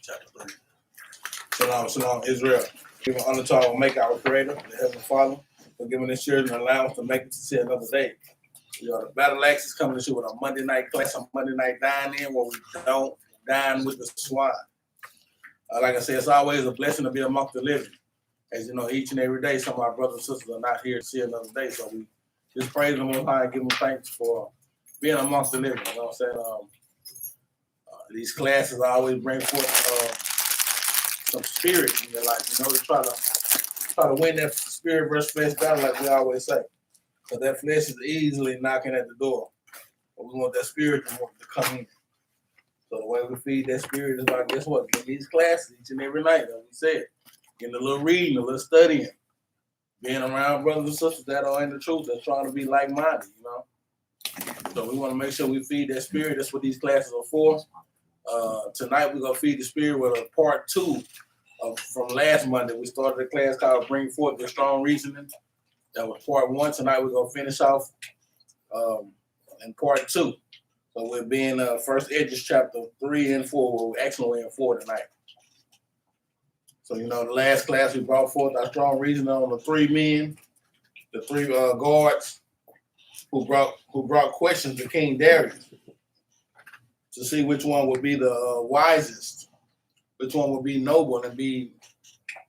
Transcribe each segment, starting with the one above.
chapter 3. Shalom, shalom, Israel. Give an honor to our make our Creator, the Heavenly Father, for giving this children allowance to make it to see another day. The Battle Axes is coming to you with a Monday night class, on Monday night Dine-In, where we don't dine with the swine. Like I said, it's always a blessing to be amongst the living. As you know, each and every day, some of our brothers and sisters are not here to see another day. So we just praise them on high and give them thanks for being amongst the living. You know what I'm saying? These classes always bring forth some spirit in your life. You know, to try to win that spirit versus flesh battle, like we always say. Because that flesh is easily knocking at the door. But we want that spirit to come in. So the way we feed that spirit is like, guess what? Get these classes each and every night, like we said. Getting a little reading, a little studying. Being around brothers and sisters that are in the truth, that's trying to be like-minded, you know? So we want to make sure we feed that spirit. That's what these classes are for. Tonight we're going to feed the spirit with a part 2 from last Monday. We started a class called Bring Forth the Strong Reasoning. That was part 1. Tonight we're going to finish off in part 2. So we'll be in First Edges chapter 3 and 4. We're actually in 4 tonight. So, you know, the last class we brought forth our strong reasoning on the 3 men, the 3 guards who brought questions to King Darius to see which one would be the wisest, which one would be noble and be,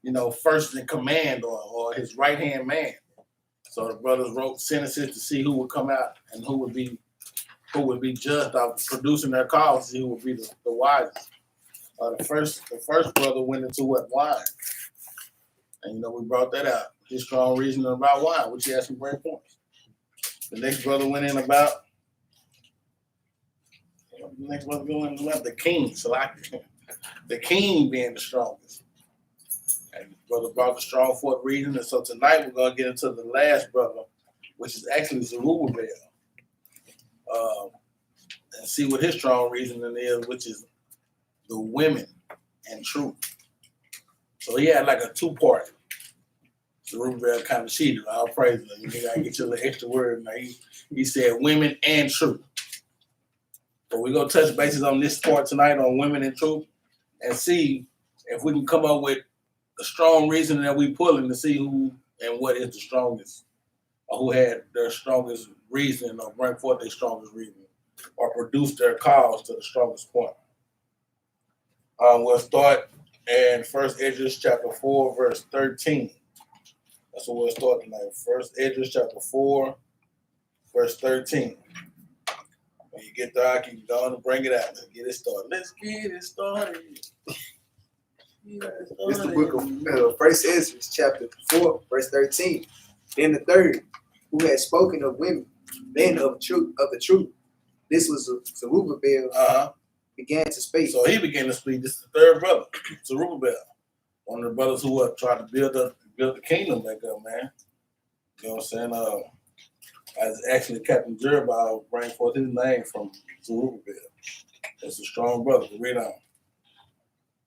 you know, first in command or his right-hand man. So the brothers wrote sentences to see who would come out and who would be judged off producing their cause, see who would be the wisest. The first brother went into what? Wine. And, you know, we brought that out. His strong reasoning about wine, which he had some great points. The next brother went in about the king. So the king being the strongest. And the brother brought the strong forth reason. And so tonight we're going to get into the last brother, which is actually Jerubbaal. And see what his strong reasoning is, which is the women and truth. So he had like a 2-part. Jerubbaal kind of cheated. I'll praise him. You gotta get your little extra word. Now he said women and truth. So we're gonna touch bases on this part tonight on women and truth and see if we can come up with a strong reasoning that we pulling to see who and what is the strongest, or who had their strongest reason or bring forth their strongest reason or produce their cause to the strongest point. We'll start in First Edges chapter 4, verse 13. That's what we'll start tonight. First Edges chapter 4, verse 13. When you get there, I can go on and bring it out. Let's get it started. Let's get it started. It's the book of First Edges chapter 4, verse 13. Then the third, who had spoken of women, men of the truth. This was Jerubbaal. Began to speak. So he began to speak. This is the third brother, Jerubbaal, one of the brothers who tried to build the kingdom back up, man. You know what I'm saying? As actually Captain Jerubbaal bring forth his name from Jerubbaal. That's a strong brother. Read on.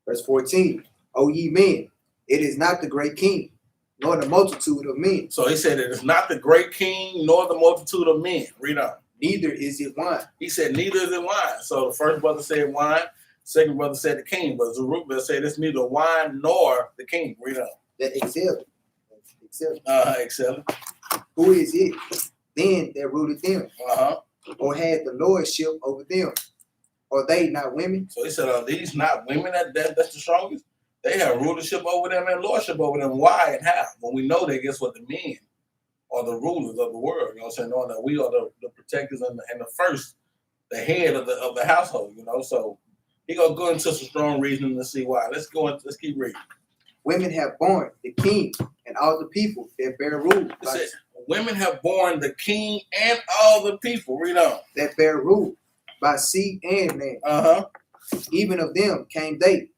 Verse 14. O ye men, it is not the great king, nor the multitude of men. So he said it is not the great king, nor the multitude of men. Read on. Neither is it wine. He said, neither is it wine. So the first brother said wine, second brother said the king, but Jerubbaal said it's neither wine nor the king. Read on. That excel. Excel. Who is it then that ruled them? Or had the lordship over them? Are they not women? So he said, are these not women that's the strongest? They have rulership over them and lordship over them. Why and how? When we know that, guess what? The men are the rulers of the world, you know what I'm saying? Knowing that we are the protectors and the first, the head of the household, you know. So he gonna go into some strong reasoning to see why. Let's keep reading. Women have borne the king and all the people that bear rule. Women have borne the king and all the people. Read on. That bear rule by sea and land. Even of them came they,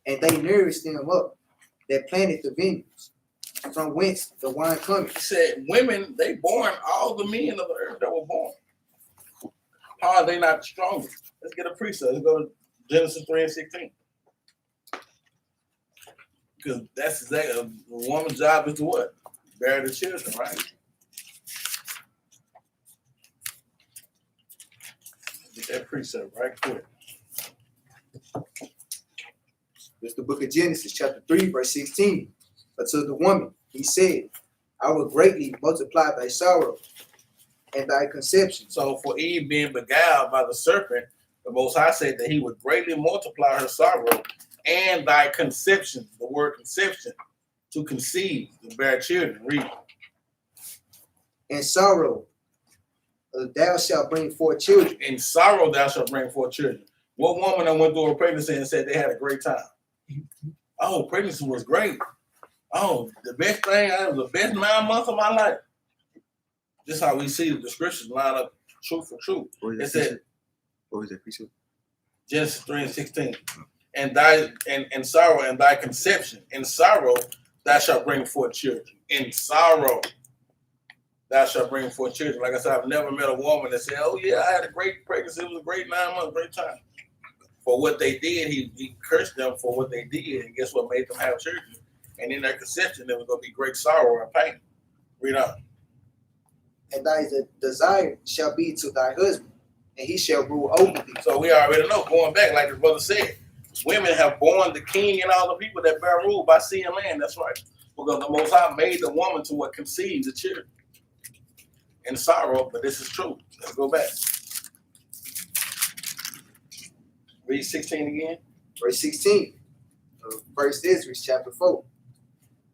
and they nourished them up that planted the vineyards, from whence the wine cometh. He said, women, they born all the men of the earth that were born. How are they not the strongest? Let's get a precept. Let's go to Genesis 3 and 16. Because that's exactly a woman's job is to what? Bear the children, right? Get that precept right quick. It's the book of Genesis, chapter 3, verse 16. Unto the woman, he said, I will greatly multiply thy sorrow and thy conception. So for Eve being beguiled by the serpent, the Most High said that he would greatly multiply her sorrow and thy conception, the word conception, to conceive, to bear children. Read. In sorrow thou shalt bring forth children. In sorrow thou shalt bring forth children. What woman that went through a pregnancy and said they had a great time? Oh, pregnancy was great. Oh, the best thing, that was the best 9 months of my life. This is how we see the scriptures line up truth for truth. It said, what was that precept? Genesis 3 and 16. And thy and sorrow and thy conception. In sorrow thou shalt bring forth children. In sorrow thou shalt bring forth children. Like I said, I've never met a woman that said, oh yeah, I had a great pregnancy. It was a great 9 months, great time. For what they did, he cursed them for what they did. And guess what made them have children? And in their conception, there was going to be great sorrow and pain. Read on. And thy desire shall be to thy husband, and he shall rule over thee. So we already know, going back, like the brother said, women have borne the king and all the people that bear rule by sea and land. That's right. Because the Most High made the woman to what conceives the children in sorrow, but this is true. Let's go back. Read 16 again. Verse 16. First Ezra, chapter 4.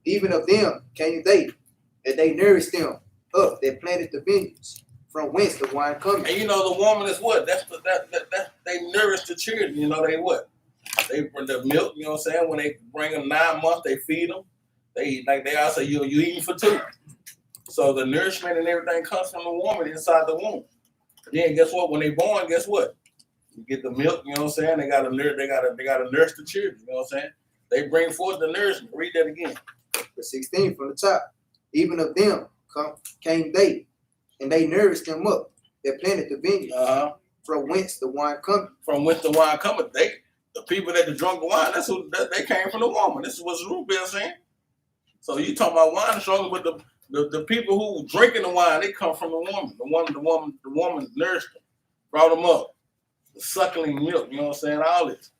Even of them came they, and they nourished them up that planted the vineyards, from whence the wine cometh. And you know the woman is what? They nourish the children. You know they what? They bring the milk. You know what I'm saying? When they bring them 9 months, they feed them. They eat like they all say you eating for 2. So the nourishment and everything comes from the woman inside the womb. Then guess what? When they born, guess what? You get the milk. You know what I'm saying? They gotta nurse the children. You know what I'm saying? They bring forth the nourishment. Read that again. Verse 16 from the top. Even of them came they, and they nourished them up that planted the vineyard, from whence the wine cometh. From whence the wine cometh. The people that drunk the wine, they came from the woman. This is what Jerubbaal saying. So you talking about wine strong, but the people who drinking the wine, they come from the woman. The woman nourished them, brought them up. The suckling milk, you know what I'm saying? All this.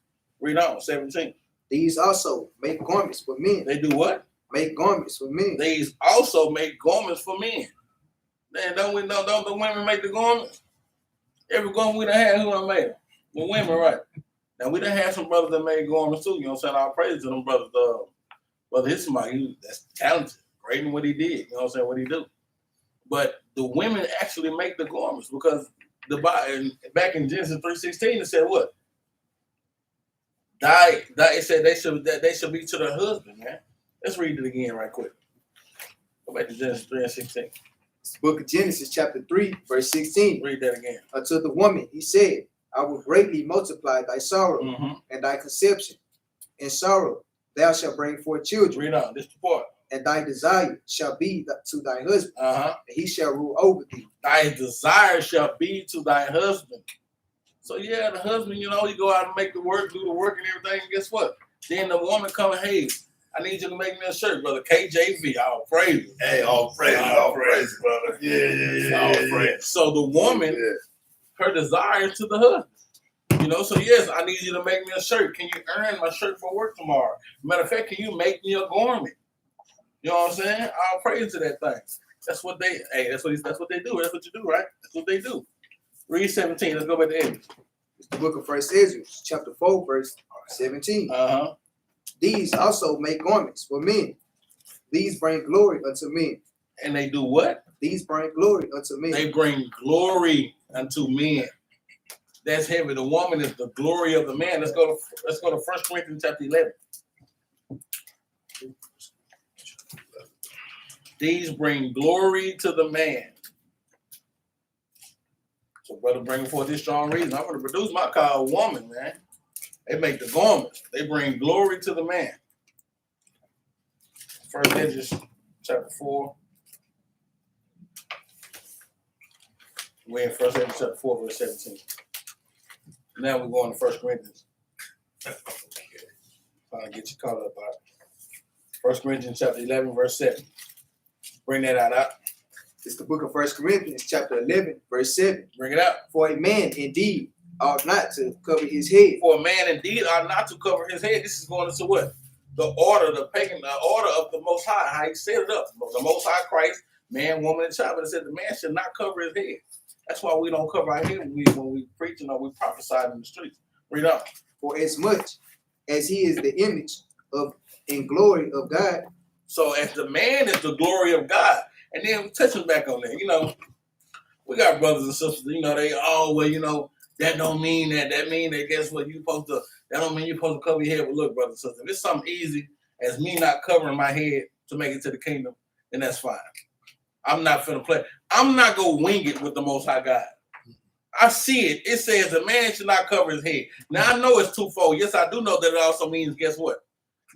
Read on, 17. These also make garments for men. They do what? Make garments for men. These also make garments for men. Man, don't the women make the garments? Every garment we done had, who done made them? The women, right? Now we done had some brothers that made garments too, you know what I'm saying? All praise to them brothers. Brother Hispanics, that's talented, great in what he did, you know what I'm saying, what he do. But the women actually make the garments because back in Genesis 3:16, it said what? It said they should be to their husband, man. Let's read it again right quick. Go back to Genesis 3:16. It's the book of Genesis, chapter 3, verse 16. Read that again. Unto the woman, he said, I will greatly multiply thy sorrow and thy conception. In sorrow thou shalt bring forth children. Read on, this part. And thy desire shall be to thy husband, and he shall rule over thee. Thy desire shall be to thy husband. So yeah, the husband, you know, he go out and make the work, do the work and everything. And guess what? Then the woman come, hey, I need you to make me a shirt, brother. KJV, all praise. Hey, all praise, brother. Yeah. All praise. So the woman, her desire is to the husband. You know, so yes, I need you to make me a shirt. Can you earn my shirt for work tomorrow? Matter of fact, can you make me a garment? You know what I'm saying? I'll praise to that thing. That's what they do. That's what you do, right? That's what they do. Read 17. Let's go back to Ezra. It's the book of First Ezra, chapter 4, verse 17. These also make garments for men. These bring glory unto men. And they do what? These bring glory unto men. They bring glory unto men. That's heavy. The woman is the glory of the man. Let's go to 1 Corinthians chapter 11. These bring glory to the man. So, brother, bringing forth this strong reason. I'm going to produce my call woman, man. They make the garments. They bring glory to the man. First Ezra chapter 4. We're in First Ezra chapter 4, verse 17. Now we're going to 1 Corinthians. Trying to get you caught up by 1 Corinthians chapter 11, verse 7. Bring that out. It's the book of 1 Corinthians chapter 11, verse 7. Bring it out. For a man indeed ought not to cover his head. For a man indeed ought not to cover his head. This is going into what? The order, the order of the Most High, how he set it up. The Most High Christ, man, woman, and child. But it said the man should not cover his head. That's why we don't cover our head when we preaching or we prophesy in the streets. Read on. For as much as he is the image of and glory of God. So as the man is the glory of God. And then touching back on that, you know, we got brothers and sisters, you know, they well, you know, that don't mean that. That mean that guess what, that don't mean you're supposed to cover your head. Well, look, brothers and sisters, if it's something easy as me not covering my head to make it to the kingdom, then that's fine. I'm not finna play. I'm not gonna wing it with the Most High God. I see it. It says the man should not cover his head. Now I know it's twofold. Yes, I do know that it also means, guess what?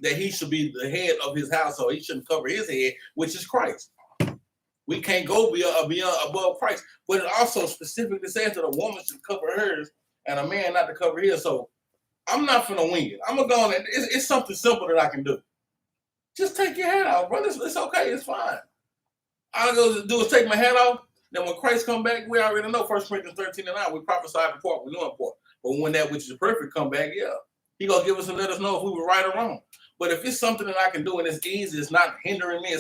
That he should be the head of his household. He shouldn't cover his head, which is Christ. We can't go beyond above Christ. But it also specifically says that a woman should cover hers and a man not to cover his. So I'm not finna wing it. I'm gonna go on and it's something simple that I can do. Just take your hat off, brother. It's okay. It's fine. All I go do is take my hat off. Then when Christ come back, we already know 1 Corinthians 13:9. We prophesy the part, we know the part. But when that which is perfect come back, yeah, he gonna give us and let us know if we were right or wrong. But if it's something that I can do and it's easy, it's not hindering me,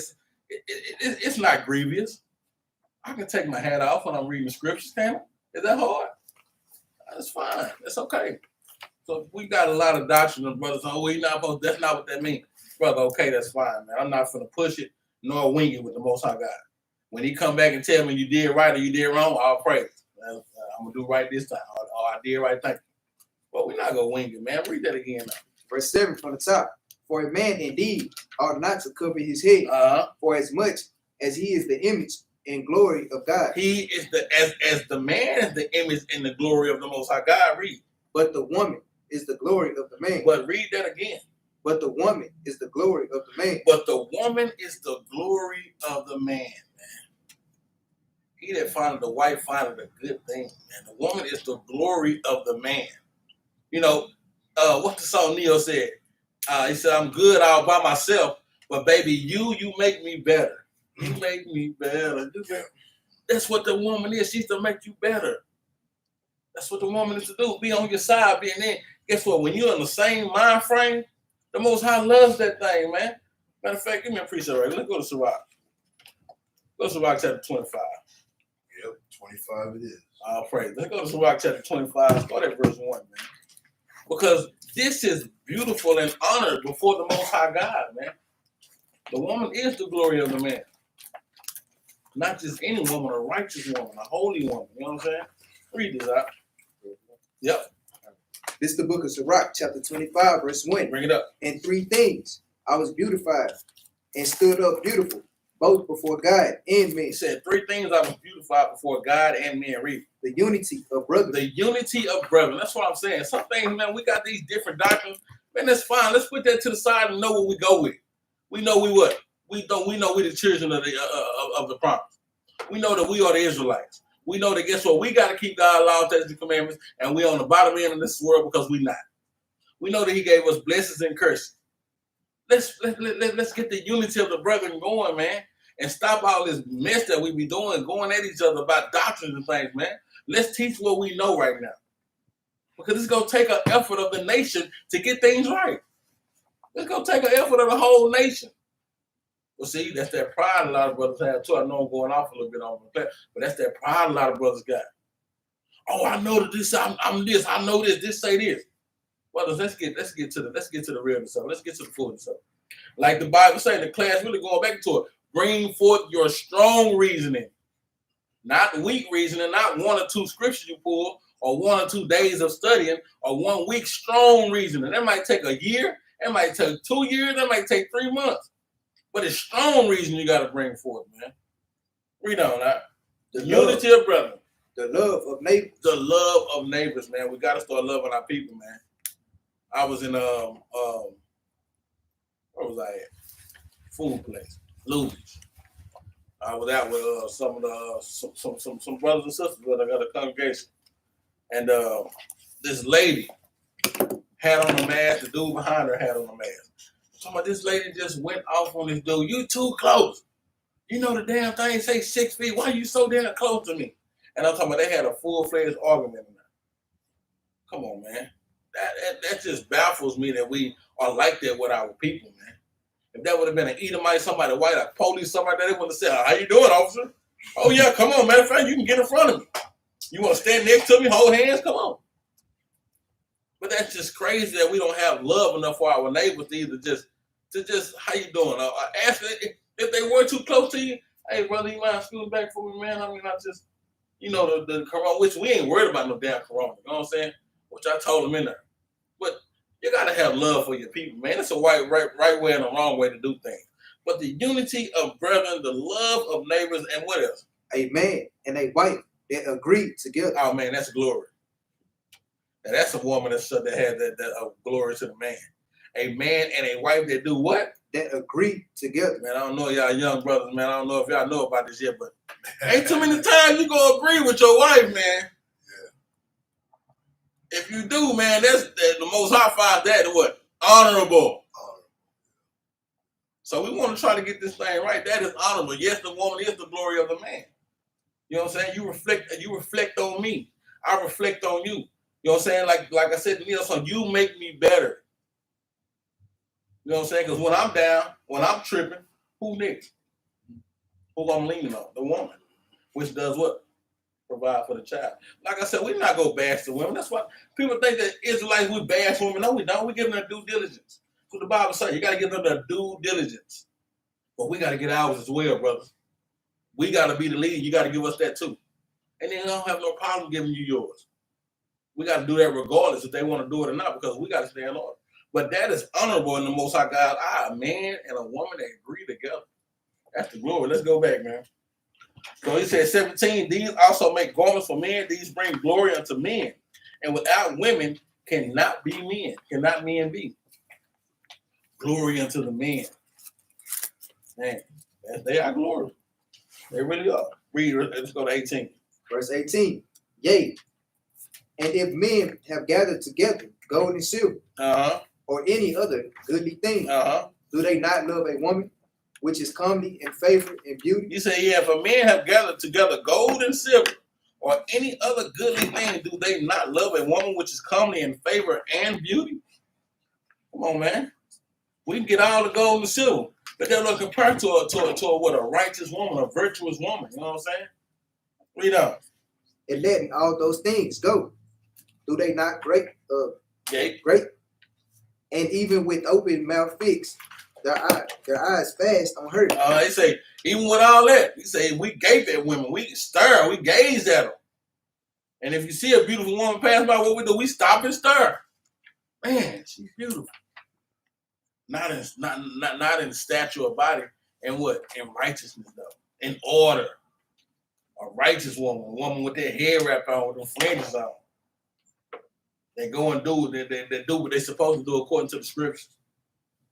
it's not grievous. I can take my hat off when I'm reading the scriptures, can I? Is that hard? That's fine. That's okay. So we got a lot of doctrine of brothers. Oh, we not supposed. That's not what that means, brother. Okay, that's fine, man. I'm not gonna push it nor wing it with the Most High God. When he come back and tell me you did right or you did wrong, I'll praise. I'm gonna do right this time. Or I did right, thank you. But we're not gonna wing it, man. Read that again now. Verse 7 from the top. For a man indeed ought not to cover his head, for as much as he is the image and glory of God. He is as the man is the image and the glory of the Most High God. Read. But the woman is the glory of the man. But read that again. But the woman is the glory of the man. But the woman is the glory of the man, man. He that findeth the wife findeth a good thing, man. The woman is the glory of the man. You know, what the song Neo said. He said, I'm good all by myself, but baby, you make me better. You make me better. That's what the woman is. She's to make you better. That's what the woman is to do. Be on your side, be in there. Guess what? When you're in the same mind frame, the Most High loves that thing, man. Matter of fact, give me a precept right. Let's go to Sirach. Go to Sirach chapter 25. Yep, 25 it is. I'll pray. Let's go to Sirach chapter 25. Start at verse 1, man. Because this is beautiful and honored before the Most High God, man. The woman is the glory of the man. Not just any woman, a righteous woman, a holy woman. You know what I'm saying? Read this out. Yep. This is the book of Sirach, chapter 25, verse 1. Bring it up. And 3 things I was beautified and stood up beautiful, both before God and men. He said 3 things I was beautified before God and men. Read. The unity of brethren. The unity of brethren. That's what I'm saying. Some things, man, we got these different doctrines. Man, that's fine. Let's put that to the side and know what we go with. We know we what? We know we the children of the promise. We know that we are the Israelites. We know that guess what? We got to keep God's law, statutes, and commandments, and we on the bottom end of this world because we not. We know that He gave us blessings and curses. Let's get the unity of the brethren going, man, and stop all this mess that we be doing, going at each other about doctrines and things, man. Let's teach what we know right now, because it's gonna take an effort of the nation to get things right. It's gonna take an effort of the whole nation. Well, see, that's that pride a lot of brothers have too. I know I'm going off a little bit on my class, but that's that pride a lot of brothers got. Oh, I know that this, I'm this, I know this, this say this. Well, let's get to the realness of it. Let's get to the fullness of it. Like the Bible says, the class really going back to it. Bring forth your strong reasoning, not weak reasoning, not 1 or 2 scriptures you pull, or 1 or 2 days of studying, or 1 week strong reasoning. That might take a year. That might take 2 years. That might take 3 months. But it's strong reason you got to bring forth, man. Read on that. The unity of brethren. The love of neighbors. The love of neighbors, man. We got to start loving our people, man. I was in where was I at? Food place, Louis. I was out with some of the some brothers and sisters that I got a congregation, and this lady had on a mask. The dude behind her had on a mask. So this lady just went off on this dude. You too close. You know the damn thing say 6 feet. Why are you so damn close to me? And I'm talking about they had a full-fledged argument in there. Come on, man. That just baffles me that we are like that with our people, man. If that would have been an Edomite, somebody white, a police, somebody that they would have said, "How you doing, officer?" "Oh yeah, come on, matter of fact, you can get in front of me. You want to stand next to me, hold hands, come on." But that's just crazy that we don't have love enough for our neighbors to either just how you doing? Ask if they were too close to you. "Hey, brother, you mind scooting back for me, man? I mean, I just, the corona, which we ain't worried about no damn corona. You know what I'm saying? Which I told them in there. But you gotta have love for your people, man. It's a right way and a wrong way to do things. But the unity of brethren, the love of neighbors, and what else? A man and a wife that agree together. Oh man, that's glory. And that's a woman that had that glory to the man. A man and a wife that do what? That agree together. Man, I don't know y'all young brothers, man. I don't know if y'all know about this yet, but ain't too many times you gonna agree with your wife, man. If you do, man, that's the Most High finds that what? Honorable. So we want to try to get this thing right. That is honorable. Yes, the woman is the glory of the man. You know what I'm saying? You reflect on me. I reflect on you. You know what I'm saying? Like I said, so you make me better. You know what I'm saying? Because when I'm down, when I'm tripping, who next? Who I'm leaning on? The woman. Which does what? Provide for the child. Like I said, we're not going to bash the women. That's why people think that Israelites, we bash women. No, we don't. We give them their due diligence. That's what the Bible says. You got to give them their due diligence. But we got to get ours as well, brothers. We got to be the lead. You got to give us that too. And then I don't have no problem giving you yours. We got to do that regardless if they want to do it or not, because we got to stay in order. But that is honorable in the Most High God's eye. A man and a woman that agree together. That's the glory. Let's go back, man. So he said 17, these also make garments for men. These bring glory unto men. And without women cannot be men. Cannot men be. Glory unto the men. Man, they are glory. They really are. Read, let's go to 18. Verse 18. Yea, and if men have gathered together gold and silver, or any other goodly thing, do they not love a woman which is comely and favor and beauty? You say, yeah, if a man have gathered together gold and silver, or any other goodly thing, do they not love a woman which is comely and favor and beauty? Come on, man. We can get all the gold and silver, but they're not compared to a righteous woman, a virtuous woman. You know what I'm saying? Read on. And letting all those things go, do they not great? And even with open mouth fixed, their eyes fast on her. They say, even with all that, he say, we gape at women, we stare, we gaze at them. And if you see a beautiful woman pass by, what we do? We stop and stare. Man, she's beautiful. Not in stature or body, and what? In righteousness, though. In order. A righteous woman, a woman with their hair wrapped on, with them fringes on. They go and do they do what they're supposed to do according to the scriptures.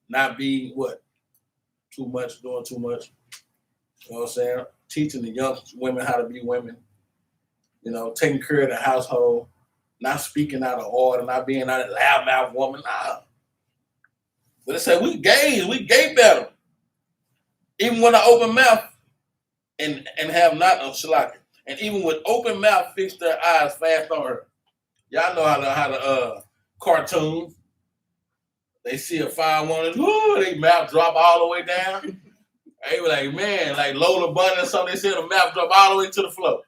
Not be what? Too much, doing too much. You know what I'm saying? Teaching the young women how to be women. You know, taking care of the household. Not speaking out of order, not being out of loudmouth woman. Nah. But they say we gape at them. Even when I open mouth and have not of shalaka. And even with open mouth, fix their eyes fast on her. Y'all know how to cartoons. They see a fine woman, they mouth drop all the way down. They be like, man, like Lola Bunny or something, they see the mouth drop all the way to the floor.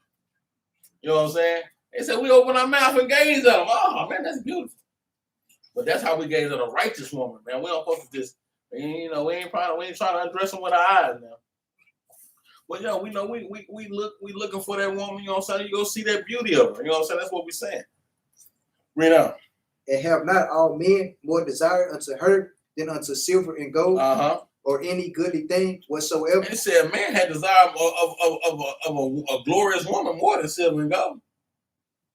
You know what I'm saying? They said we open our mouth and gaze at them. Oh man, that's beautiful. But that's how we gaze at a righteous woman, man. We don't supposed to just, we ain't trying to undress them with our eyes now. Well, we looking for that woman, you know what I'm saying? You go see that beauty of her. You know what I'm saying? That's what we're saying. Read on. And have not all men more desire unto her than unto silver and gold, or any goodly thing whatsoever? And it said man had desire of a glorious woman more than silver and gold.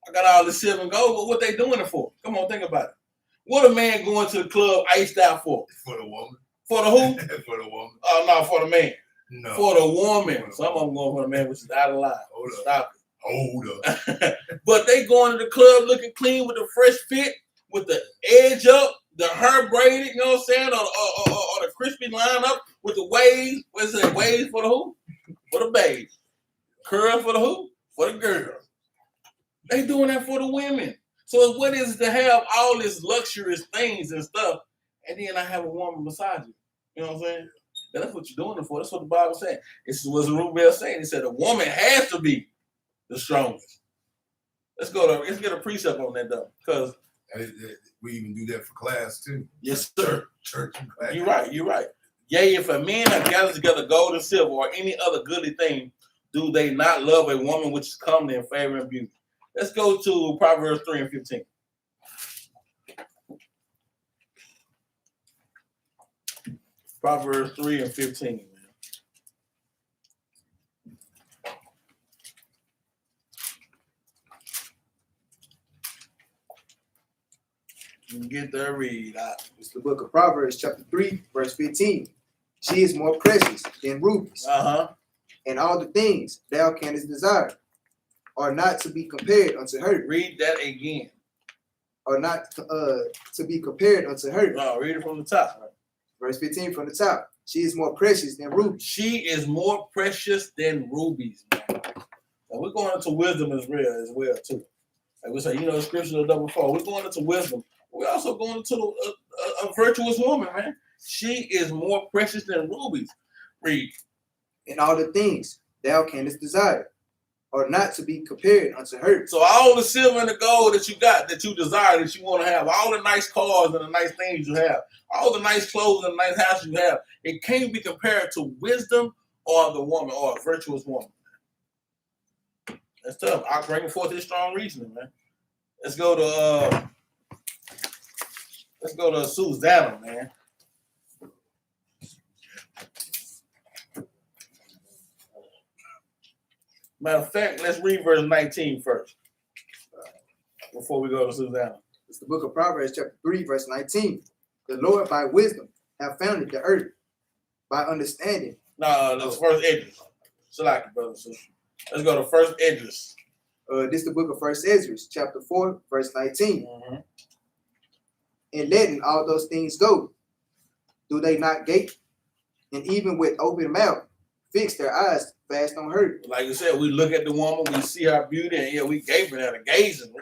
I got all this silver and gold, but what they doing it for? Come on, think about it. What a man going to the club iced out for? For the woman. For the who? For the woman. Oh, no, for the man. No. For the woman. Some of them going for the man, which is out of line. Stop it. Hold up. But they going to the club looking clean with the fresh fit, with the edge up, the hair braided, you know what I'm saying? Or the crispy line up with the waves. What's it? Waves for the who? For the babes. Curl for the who? For the girls. They doing that for the women. So what is it to have all these luxurious things and stuff, and then I have a woman beside you? You know what I'm saying? That's what you're doing it for. That's what the Bible said. This is what Jerubbaal saying. He said a woman has to be the strongest. Let's get a precept on that though, because we even do that for class too. Yes, sir. Church and class. You're right. Yea, if a man have gathered together gold and silver or any other goodly thing, do they not love a woman which is comely in favor and beauty? Let's go to Proverbs 3 and 15. Proverbs 3 and 15, man. You can get there, read. It's the book of Proverbs, chapter 3, verse 15. She is more precious than rubies. And all the things thou canst desire are not to be compared unto her. Read that again. Are not to be compared unto her. No, read it from the top. Verse 15 from the top. She is more precious than rubies. She is more precious than rubies, man. And we're going into wisdom as well too. Like we say, the scripture of double four. We're going into wisdom. We're also going into a virtuous woman, man. She is more precious than rubies. Read. And all the things thou canst desire are not to be compared unto her. So all the silver and the gold that you got, that you desire, that you want to have, all the nice cars and the nice things you have, all the nice clothes and the nice house you have, it can't be compared to wisdom or the woman or a virtuous woman. That's tough. I'll bring forth this strong reasoning, man. Let's go to Susanna, man. Matter of fact, let's read verse 19 first before we go to Susanna. It's the book of Proverbs, chapter 3, verse 19. The Lord by wisdom have founded the earth, by understanding. No, that's first Idris. Select, brother. Let's go to first Idris. This is the book of First Ezra, chapter 4, verse 19. And letting all those things go, do they not gape? And even with open mouth, fix their eyes fast on her. Like you said, we look at the woman, we see her beauty, and we gaping at her, gazing.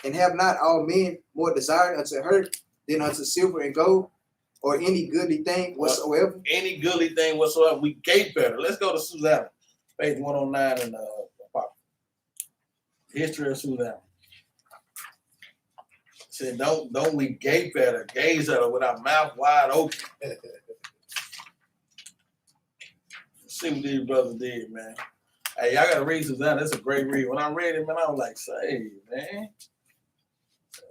And have not all men more desire unto her than unto silver and gold, or any goodly thing whatsoever? Any goodly thing whatsoever, we gape at her. Let's go to Susanna, page 109 in the history of Susanna. Said, don't we gape at her, gaze at her with our mouth wide open. See what these brothers did, man. Hey, y'all gotta read Susanna. That's a great read. When I read it, man, I was like, say, man.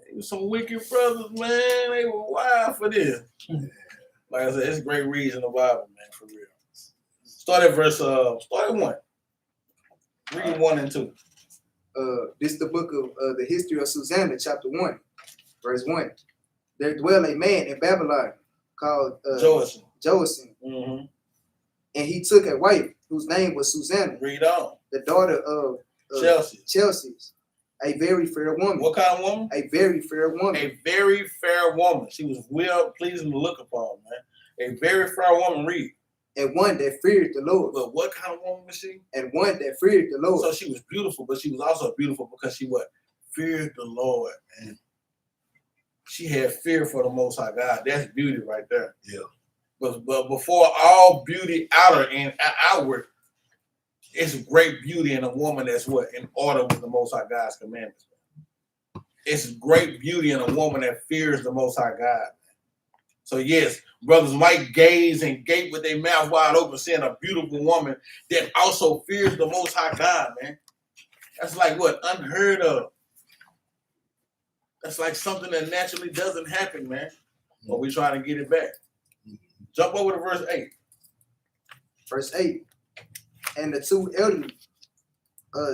It was some wicked brothers, man. They were wild for this. Like I said, it's a great read in the Bible, man, for real. Start at 1. Read 1 and 2. This is the book of the history of Susanna, chapter 1, verse 1. There dwell a man in Babylon called Joacim. And he took a wife whose name was Susanna. Read on. The daughter of Chelsea's, a very fair woman. What kind of woman? A very fair woman. A very fair woman. She was well pleasing to look upon, man. A very fair woman. Read. And one that feared the Lord. But what kind of woman was she? And one that feared the Lord. So she was beautiful, but she was also beautiful because she what? Feared the Lord, man. She had fear for the Most High God. That's beauty right there. Yeah. But before all beauty outer and outward, it's great beauty in a woman that's what? In order with the Most High God's commandments. It's great beauty in a woman that fears the Most High God. So yes, brothers might gaze and gape with their mouth wide open, seeing a beautiful woman that also fears the Most High God, man. That's like what? Unheard of. That's like something that naturally doesn't happen, man. But we trying to get it back. Jump over to verse 8. Verse 8. And the two elderly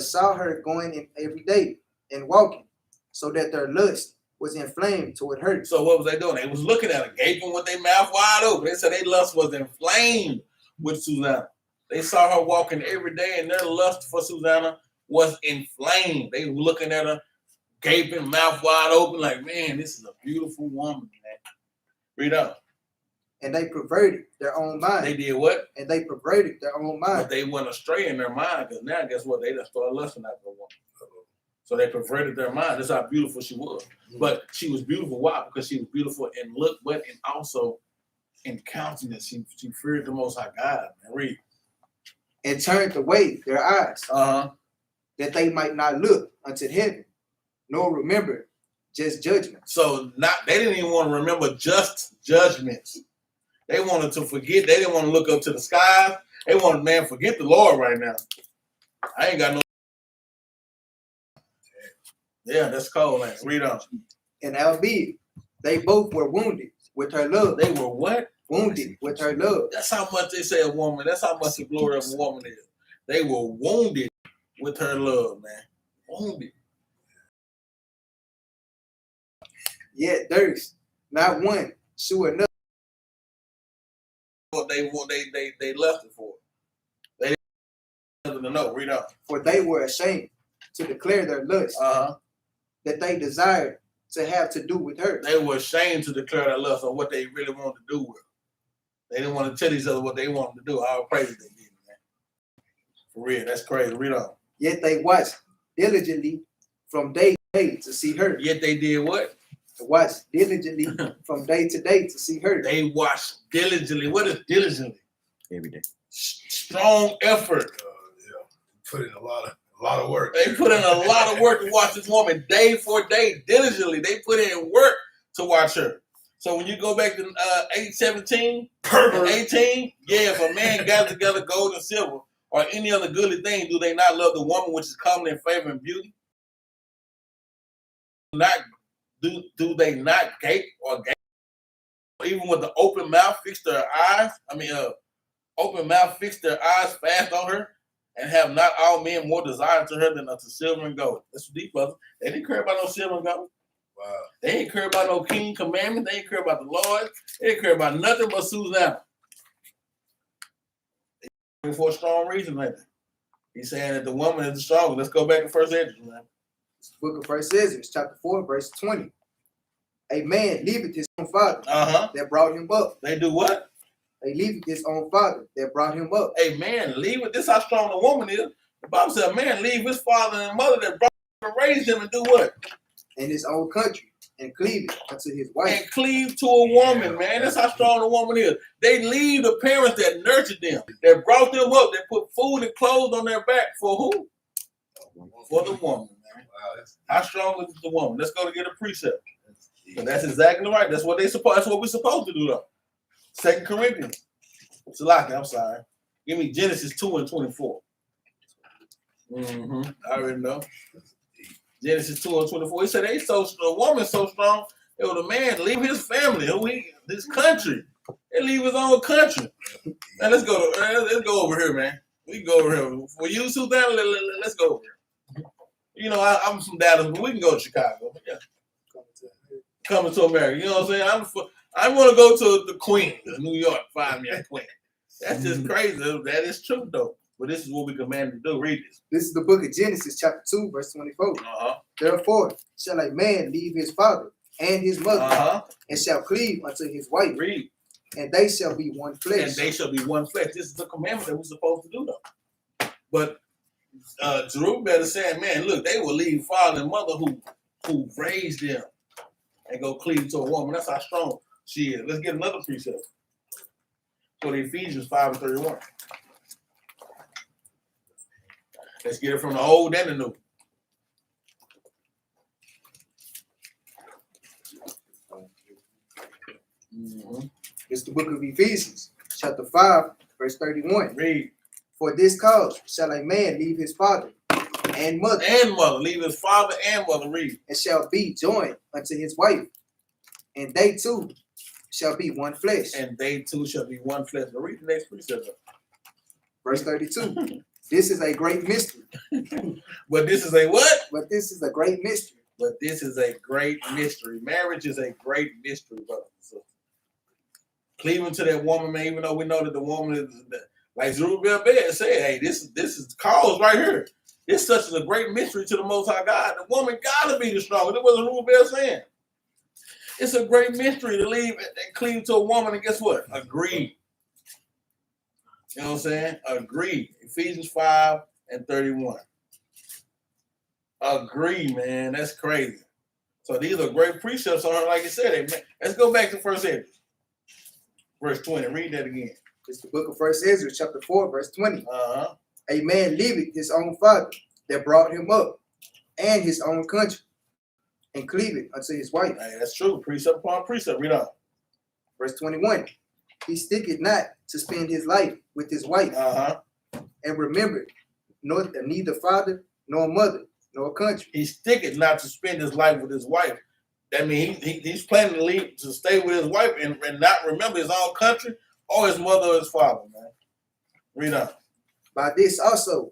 saw her going in every day and walking, so that their lust was inflamed toward her. So what was they doing? They was looking at her, gaping with their mouth wide open. They said their lust was inflamed with Susanna. They saw her walking every day, and their lust for Susanna was inflamed. They were looking at her, gaping, mouth wide open, like, man, this is a beautiful woman, man. Read on. And they perverted their own mind. They did what? And they perverted their own mind. But they went astray in their mind, because now guess what? They just started lusting after a woman. So they perverted their mind. That's how beautiful she was. But she was beautiful. Why? Because she was beautiful in look, but and also in countenance. She feared the Most High God. Man. Read. And turned away their eyes, that they might not look unto heaven, nor remember just judgment. So they didn't even want to remember just judgments. They wanted to forget. They didn't want to look up to the skies. They wanted, man, forget the Lord right now. I ain't got no. Yeah, that's cold, man. Read on. And albeit they both were wounded with her love. They were what? Wounded with her love. That's how much they say a woman. That's how much the glory of a woman is. They were wounded with her love, man. Wounded. Yet durst not one sure enough. What they left it for. They didn't have nothing to know. Read on. For they were ashamed to declare their lust that they desired to have to do with her. They were ashamed to declare their lust on what they really wanted to do with her. They didn't want to tell each other what they wanted to do. All praise they did, man. For real, that's crazy. Read on. Yet they watched diligently from day to day to see her. Yet they did what? Watched diligently from day to day to see her. They watched diligently. What is diligently? Every day. Strong effort. Put in a lot of work. They put in a lot of work to watch this woman day for day, diligently. They put in work to watch her. So when you go back to 8:17 and 18, yeah, if a man gathers together gold and silver or any other goodly thing, do they not love the woman which is comely in favor and beauty? Do they not gape or gape? Even with the open mouth fix their eyes? Open mouth fix their eyes fast on her, and have not all men more desire to her than unto silver and gold. That's deep, brother. They didn't care about no silver and gold. Wow. They didn't care about no king commandments. They didn't care about the Lord. They didn't care about nothing but Susanna. For a strong reason, man. He's saying that the woman is the strongest. Let's go back to First Ezra, man. Book of First Ezra, chapter 4, verse 20. A man leaveth his own father that brought him up. They do what? They leaveth his own father that brought him up. A man leave it. This is how strong the woman is. The Bible said a man leave his father and mother that brought him and raised him and do what? In his own country, and cleave unto his wife. And cleave to a woman, man. That's how strong the woman is. They leave the parents that nurtured them, that brought them up, that put food and clothes on their back for who? For the woman, man. Wow, How strong is the woman? Let's go to get a precept. And that's exactly right. That's what that's what we're supposed to do, though. 2 Corinthians. Salaki, I'm sorry. Give me Genesis 2 and 24. I already know. Genesis 2 and 24. He said the woman's so strong, it was a man leave his family, his country. They leave his own country. Now let's go over here, man. We can go over here. For you, Susanna, let's go over here. You know, I'm from Dallas, but we can go to Chicago. Yeah. Coming to America. You know what I'm saying? I want to go to the Queen, New York, find me a queen. That's just crazy. That is true, though. But this is what we commanded to do. Read this. This is the book of Genesis, chapter 2, verse 24. Therefore shall a man leave his father and his mother, and shall cleave unto his wife. Read. And they shall be one flesh. And they shall be one flesh. This is the commandment that we're supposed to do, though. But Jerubbaal is saying, man, look, they will leave father and mother who raised them and go cleave to a woman. That's how strong she is. Let's get another precept. For the Ephesians 5 and 31. Let's get it from the old and the new. It's the book of Ephesians, chapter 5, verse 31. Read. For this cause shall a man leave his father and mother. Leave his father and mother. Read. And shall be joined unto his wife. And they two shall be one flesh. And they two shall be one flesh. Now read the next precept. Verse 32. This is a great mystery. But this is a what? But this is a great mystery. But this is a great mystery. Marriage is a great mystery, brothers and sisters. Cleaving to that woman, man, even though we know that the woman is, like Jerubbaal said, hey, this is cause right here. It's such a great mystery to the Most High God. The woman gotta be the strongest. That's what Jerubbaal saying. It's a great mystery to leave and cleave to a woman, and guess what? Agree. You know what I'm saying? Agree. Ephesians 5 and 31. Agree, man. That's crazy. So these are great precepts on her, like you said. Let's go back to First Ezra, verse 20. Read that again. It's the book of First Ezra, chapter 4, verse 20. Uh-huh. A man leaveth his own father that brought him up, and his own country, and cleaveth unto his wife. Hey, that's true. Precept upon precept. Read on. Verse 21. He sticketh not to spend his life with his wife, and remembered neither father nor mother nor country. He sticketh not to spend his life with his wife. That means he's planning to leave to stay with his wife and not remember his own country or his mother or his father, man. Read on. By this also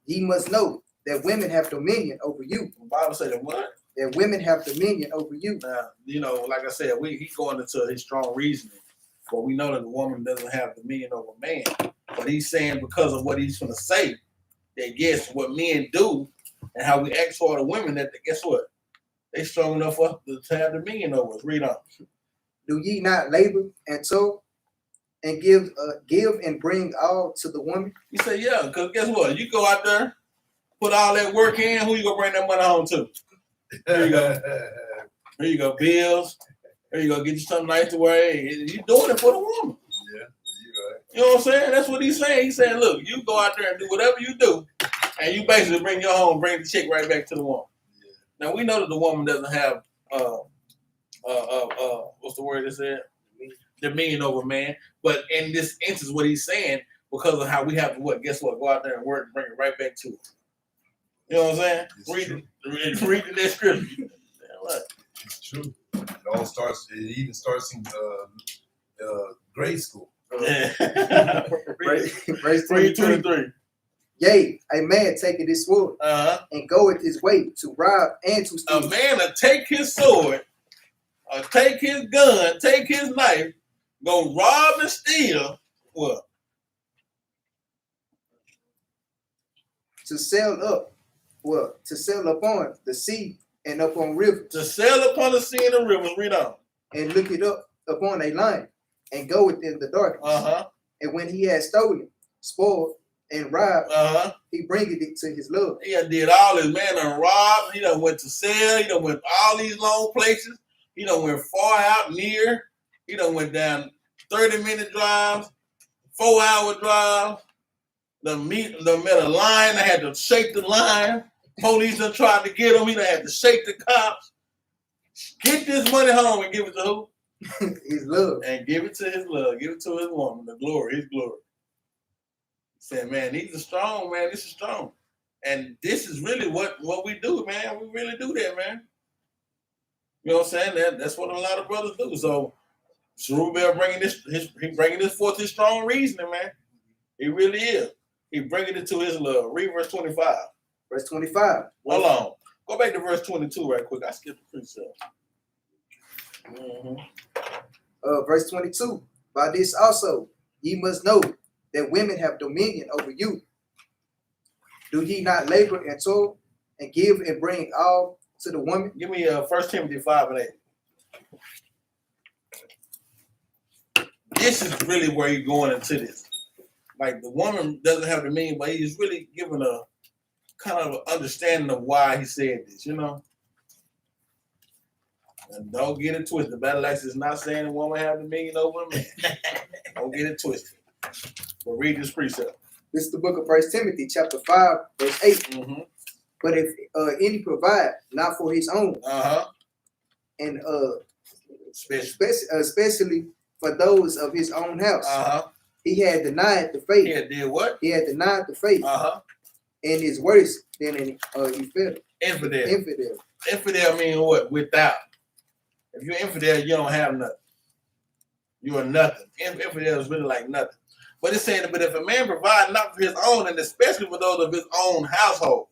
ye must know that women have dominion over you. The Bible said that what? That women have dominion over you. Now, you know, like I said, he's going into his strong reasoning, but we know that the woman doesn't have dominion over man. But he's saying because of what he's going to say, that yes, what men do and how we act toward the women, that guess what? They strong enough for us to have dominion over us. Read on. Do ye not labor and toil and give and bring all to the woman? He said, yeah, because guess what? You go out there, put all that work in, who you going to bring that money home to? Here you go. Here you go, bills. Here you go, get you something nice to wear. You doing it for the woman. Yeah, you know what I'm saying? That's what he's saying. He's saying, look, you go out there and do whatever you do, and you basically bring your home, bring the chick right back to the woman. Yeah. Now, we know that the woman doesn't have, what's the word it said? Dominion over man. But in this instance, what he's saying, because of how we have to, guess what? Go out there and work and bring it right back to her. You know what I'm saying? Read the description. It's true. It even starts in grade school. Yeah. Verse 23. Yea, a man taketh his sword and goeth his way to rob and to steal. A man will take his sword, take his gun, take his knife, go rob and steal. What? To sell upon the sea and upon rivers. To sail upon the sea and the rivers. Read on. And look it up upon a line and go within the darkness. And when he has stolen, spoiled, and robbed, he bringeth it to his love. He did all this. Man done robbed. He done went to sell. He done went all these long places. He done went far out, near. He done went down 30-minute drives, 4-hour drives. Done met a line. They had to shake the line. Police done tried to get him. He done had to shake the cops. Get this money home and give it to who? His love. And give it to his love. Give it to his woman. The glory. His glory. He said, man, these are strong, man. This is strong. And this is really what we do, man. We really do that, man. You know what I'm saying? That's what a lot of brothers do. So Jerubbaal bringing this forth his strong reasoning, man. He really is. He bringing it to his love. Read verse 25. Verse 25. Hold on. Go back to verse 22 right quick. I skipped the precept. Verse 22. By this also ye must know that women have dominion over you. Do ye not labor and toil and give and bring all to the woman? Give me 1 Timothy 5:8. This is really where you're going into this. Like the woman doesn't have dominion, but he's really giving a kind of an understanding of why he said this, you know? And don't get it twisted. The Battle Axes is not saying the woman have dominion over a man. Don't get it twisted. But read this precept. This is the book of 1 Timothy, chapter 5, verse 8. But if any provide not for his own, and especially for those of his own house, he had denied the faith. He had did what? He had denied the faith. And is worse than an infidel. Infidel means what? Without. If you're infidel, you don't have nothing. You are nothing. Infidel is really like nothing. But it's saying, but if a man provide not for his own, and especially for those of his own household,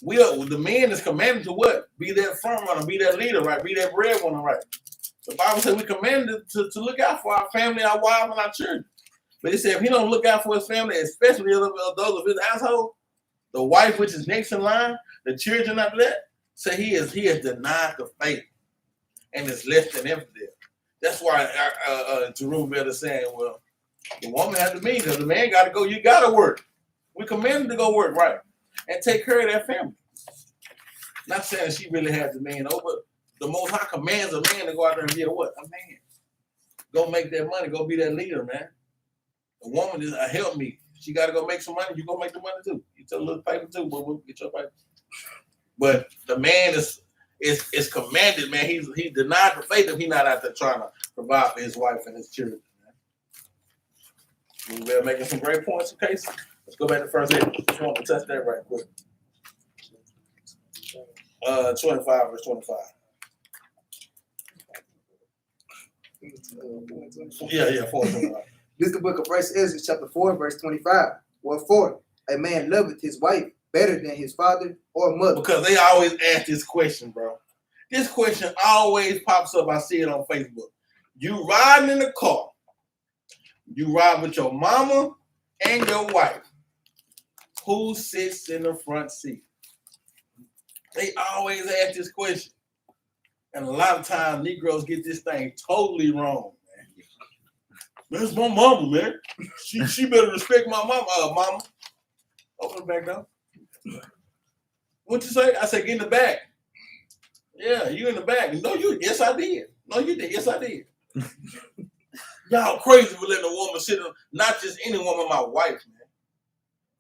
the man is commanded to what? Be that front runner, be that leader, right? Be that breadwinner, right? The Bible said we commanded to look out for our family, our wives, and our children. But it said if he don't look out for his family, especially those of his household, the wife which is next in line, the children after that, say he has denied the faith and is less than infidel. That's why Jerubbaal is saying, well, the woman has to mean because the man got to go. You got to work. We commanded to go work, right, and take care of that family. Not saying she really had the man over, but the Most High commands a man to go out there and be a what? A man. Go make that money. Go be that leader, man. A woman is a help me. She got to go make some money. You go make the money too. You take a little paper too, but we'll get your paper. But the man is commanded, man. He's denied the faith if he's not out there trying to provide for his wife and his children. Man. We're making some great points, okay? Let's go back to first eight. Just want to touch that right quick. 25 verse 25. Yeah, 4:25. This is the book of First Ezra, chapter 4, verse 25. Wherefore, a man loveth his wife better than his father or mother. Because they always ask this question, bro. This question always pops up. I see it on Facebook. You riding in the car. You ride with your mama and your wife. Who sits in the front seat? They always ask this question. And a lot of times, Negroes get this thing totally wrong, man. Man, it's my mama, man. She better respect my mama. Mama. Open it back down. What you say? I said, get in the back. Yeah, you in the back. No, you. Yes, I did. No, you did. Yes, I did. Y'all crazy for letting a woman sit on, not just any woman, my wife, man.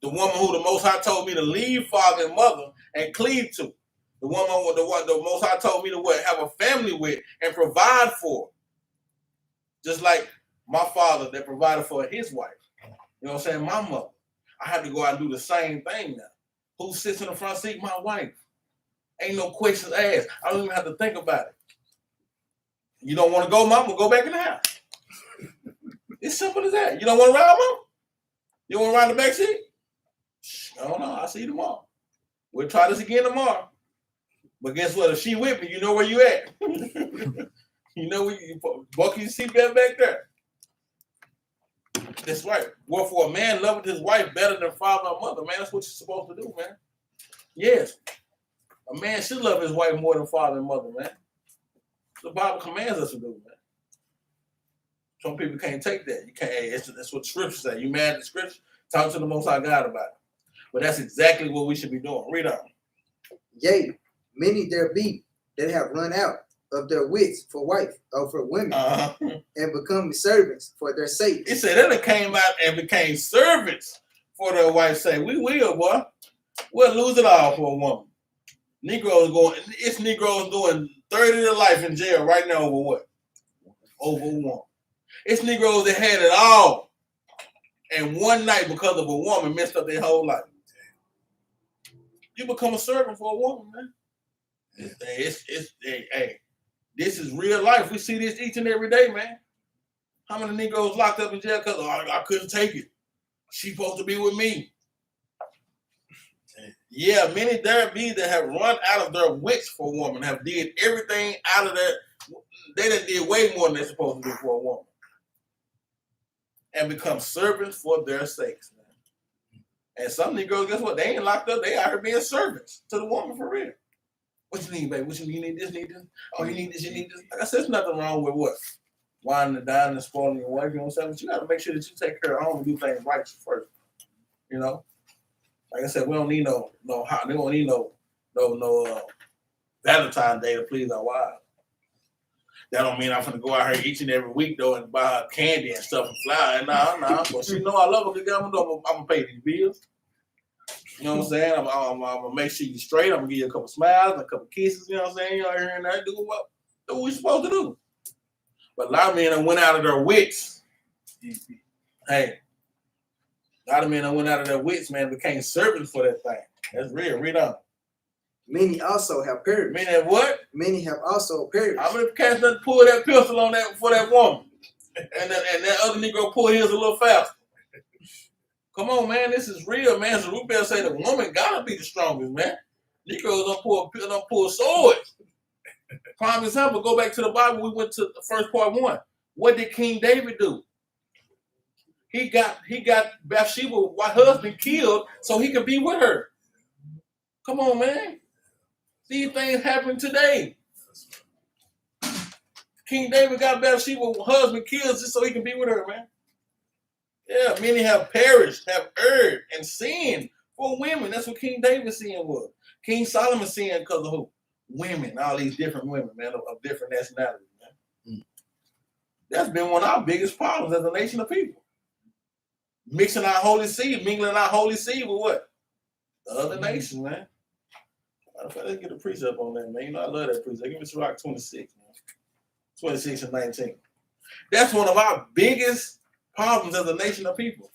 The woman who the Most High told me to leave father and mother and cleave to. The woman, the Most High told me to what? Have a family with and provide for. Just like my father that provided for his wife. You know what I'm saying? My mother. I have to go out and do the same thing now. Who sits in the front seat? My wife. Ain't no questions asked. I don't even have to think about it. You don't want to go, mama? Go back in the house. It's simple as that. You don't want to ride, mama? You want to ride in the back seat? I don't know. I'll see you tomorrow. We'll try this again tomorrow. But guess what? If she with me, you know where you at. You know where you buckle your seatbelt back there. That's right. Wherefore, a man loveth his wife better than father or mother. Man, that's what you're supposed to do, man. Yes. A man should love his wife more than father and mother, man. The Bible commands us to do, man. Some people can't take that. You can't. Hey, that's what the scripture say. You mad at the scripture? Talk to the Most High God about it. But that's exactly what we should be doing. Read on. Yea, many there be that have run out of their wits for wife or for women and become servants for their sake. He said that they came out and became servants for their wife's sake. We will, boy. We'll lose it all for a woman. It's Negroes doing 30 to life in jail right now over what? Over a woman. It's Negroes that had it all. And one night, because of a woman, messed up their whole life. You become a servant for a woman, man. Hey, this is real life. We see this each and every day, man. How many Negroes locked up in jail because I couldn't take it? She's supposed to be with me. Yeah, many there be that have run out of their wits for a woman, have did everything out of their. They done did way more than they're supposed to do for a woman. And become servants for their sakes, man. And some Negroes, guess what? They ain't locked up. They out here being servants to the woman for real. What you need, baby? What you need? You need this, need this? Oh, you need this, you need this? Like I said, there's nothing wrong with what? Whining and dining and spoiling your wife, you know what I'm saying? But you got to make sure that you take care of home and do things right first. You know? Like I said, we don't need we don't need no Valentine's Day to please our wives. That don't mean I'm gonna go out here each and every week though and buy her candy and stuff and flowers. Nah. But she know I love her because I'm gonna pay these bills. You know what I'm saying? I'm gonna make sure you're straight. I'm gonna give you a couple smiles and a couple kisses. You know what I'm saying? You know, here and there, do what we're supposed to do. But a lot of men went out of their wits. Hey, a lot of men went out of their wits, man, became servants for that thing. That's real. Read on. Many also have perished. Many have what? Many have also perished. How many cats done pull that pistol on that for that woman? And that other Negro pull his a little faster. Come on, man. This is real, man. Jerubbaal say the woman gotta be the strongest, man. Negroes don't pull swords. Prime example, go back to the Bible. We went to the first part 1. What did King David do? He got Bathsheba, my husband, killed so he could be with her. Come on, man. These things happen today. King David got Bathsheba, husband, killed just so he can be with her, man. Yeah, many have perished, have erred, and sinned For women. That's what King David's sin was. King Solomon's sin because of who? Women. All these different women, man, of different nationalities, man. That's been one of our biggest problems as a nation of people. Mixing our holy seed, mingling our holy seed with what? The other nations, man. Let's get a precept on that, man. You know, I love that precept. Give me Sirach 26, man. 26 and 19. That's one of our biggest problems as a nation of people.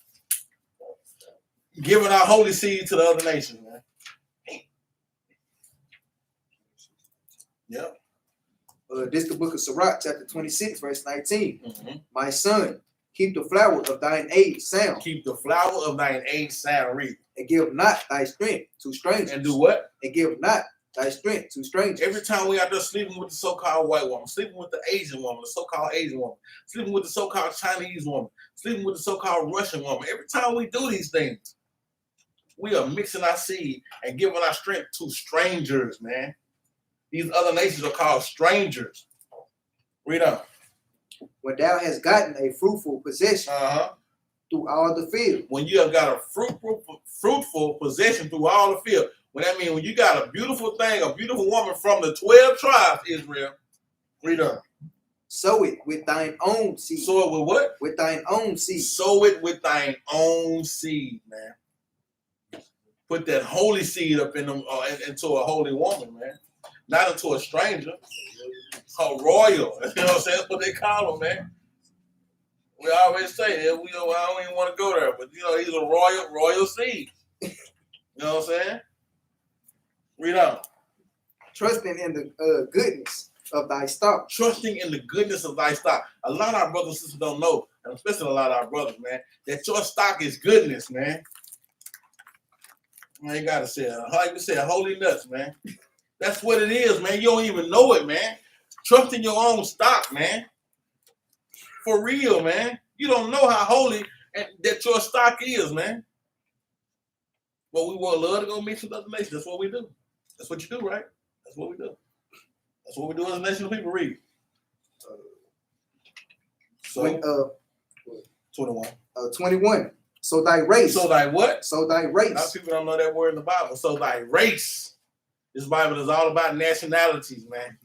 Giving our holy seed to the other nations, man. Yep. This is the book of Sirach, chapter 26, verse 19. My son, keep the flower of thine age sound. Keep the flower of thine age sound. Read. And give not thy strength to strangers. And do what? And give not thy strength to strangers. Every time we out there sleeping with the so-called white woman, sleeping with the Asian woman, the so-called Asian woman, sleeping with the so-called Chinese woman, sleeping with the so-called Russian woman, every time we do these things, we are mixing our seed and giving our strength to strangers, man. These other nations are called strangers. Read on. When thou hast gotten a fruitful possession through all the field. When you have got a fruitful possession through all the field. When that means when you got a beautiful thing, a beautiful woman from the 12 tribes, Israel. Read on. Sow it with thine own seed. Sow it with what? With thine own seed. Sow it with thine own seed, man. Put that holy seed up in them into a holy woman, man. Not into a stranger. A royal. You know what I'm saying? That's what they call them, man. We always say that I don't even want to go there, but you know, he's a royal seed. You know what I'm saying? Read on. Trusting in the goodness of thy stock. Trusting in the goodness of thy stock. A lot of our brothers and sisters don't know, and especially a lot of our brothers, man, that your stock is goodness, man. Man, you gotta say it. Like we said, holy nuts, man. That's what it is, man. You don't even know it, man. Trust in your own stock, man. For real, man. You don't know how holy that your stock is, man. But we would love to go mix with other nations. That's what we do. That's what you do, right? That's what we do. That's what we do as a nation of people. Read. So, 21. 21. So thy race. So thy what? So thy race. A lot of people don't know that word in the Bible. So thy race. This Bible is all about nationalities, man.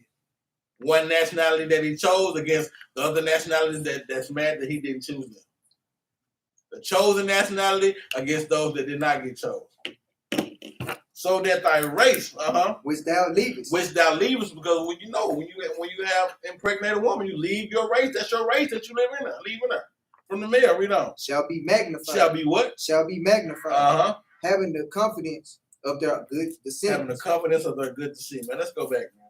One nationality that he chose against the other nationalities that's mad that he didn't choose them. The chosen nationality against those that did not get chosen. So that thy race, which thou leavest, because when you have impregnated a woman, you leave your race. That's your race that you live in. Leaving her from the male. Read on. Shall be magnified. Shall be what? Shall be magnified. Having the confidence of their good descent. Having the confidence of their good descent. Man, let's go back, man.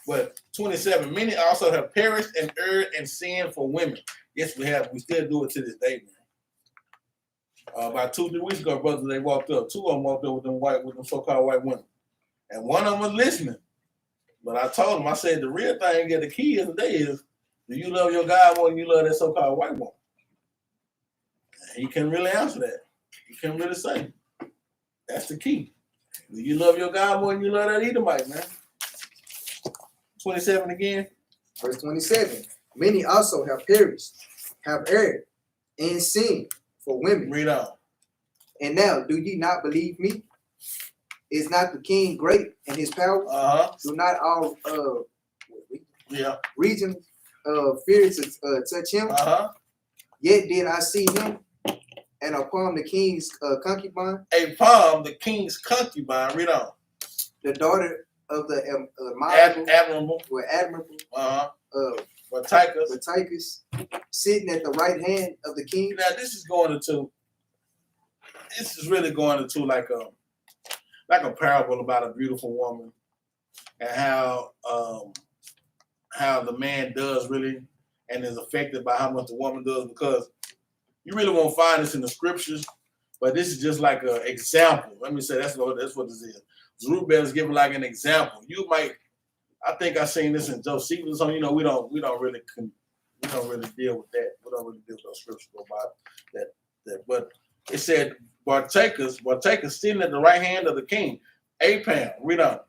But 27, many also have perished and erred and sinned for women. Yes, we have. We still do it to this day, man. About 2-3 weeks ago, brothers, they walked up. 2 of them walked up with them so-called white women. And one of them was listening. But I told him, I said, the real thing, the key of the day is, do you love your God more than you love that so-called white woman? And he couldn't really answer that. He couldn't really say. That's the key. Do you love your God more than you love that Edomite, man? 27 again. Verse 27. Many also have perished, have erred, and sinned for women. Read on. And now, do ye not believe me? Is not the king great in his power? Do not all regions fear to touch him? Yet did I see him, and upon the king's concubine. Upon the king's concubine. Read on. The daughter of the admirable. Leviticus, sitting at the right hand of the king. Now this is really going into like a parable about a beautiful woman and how the man does really and is affected by how much the woman does, because you really won't find this in the scriptures, but this is just like an example. Let me say that's what this is. Jerubbaal is giving like an example. I think I seen this in Josephus. So we don't really deal with that. We don't really deal with those scriptures about that. But it said partakers sitting at the right hand of the king. Apam, read on.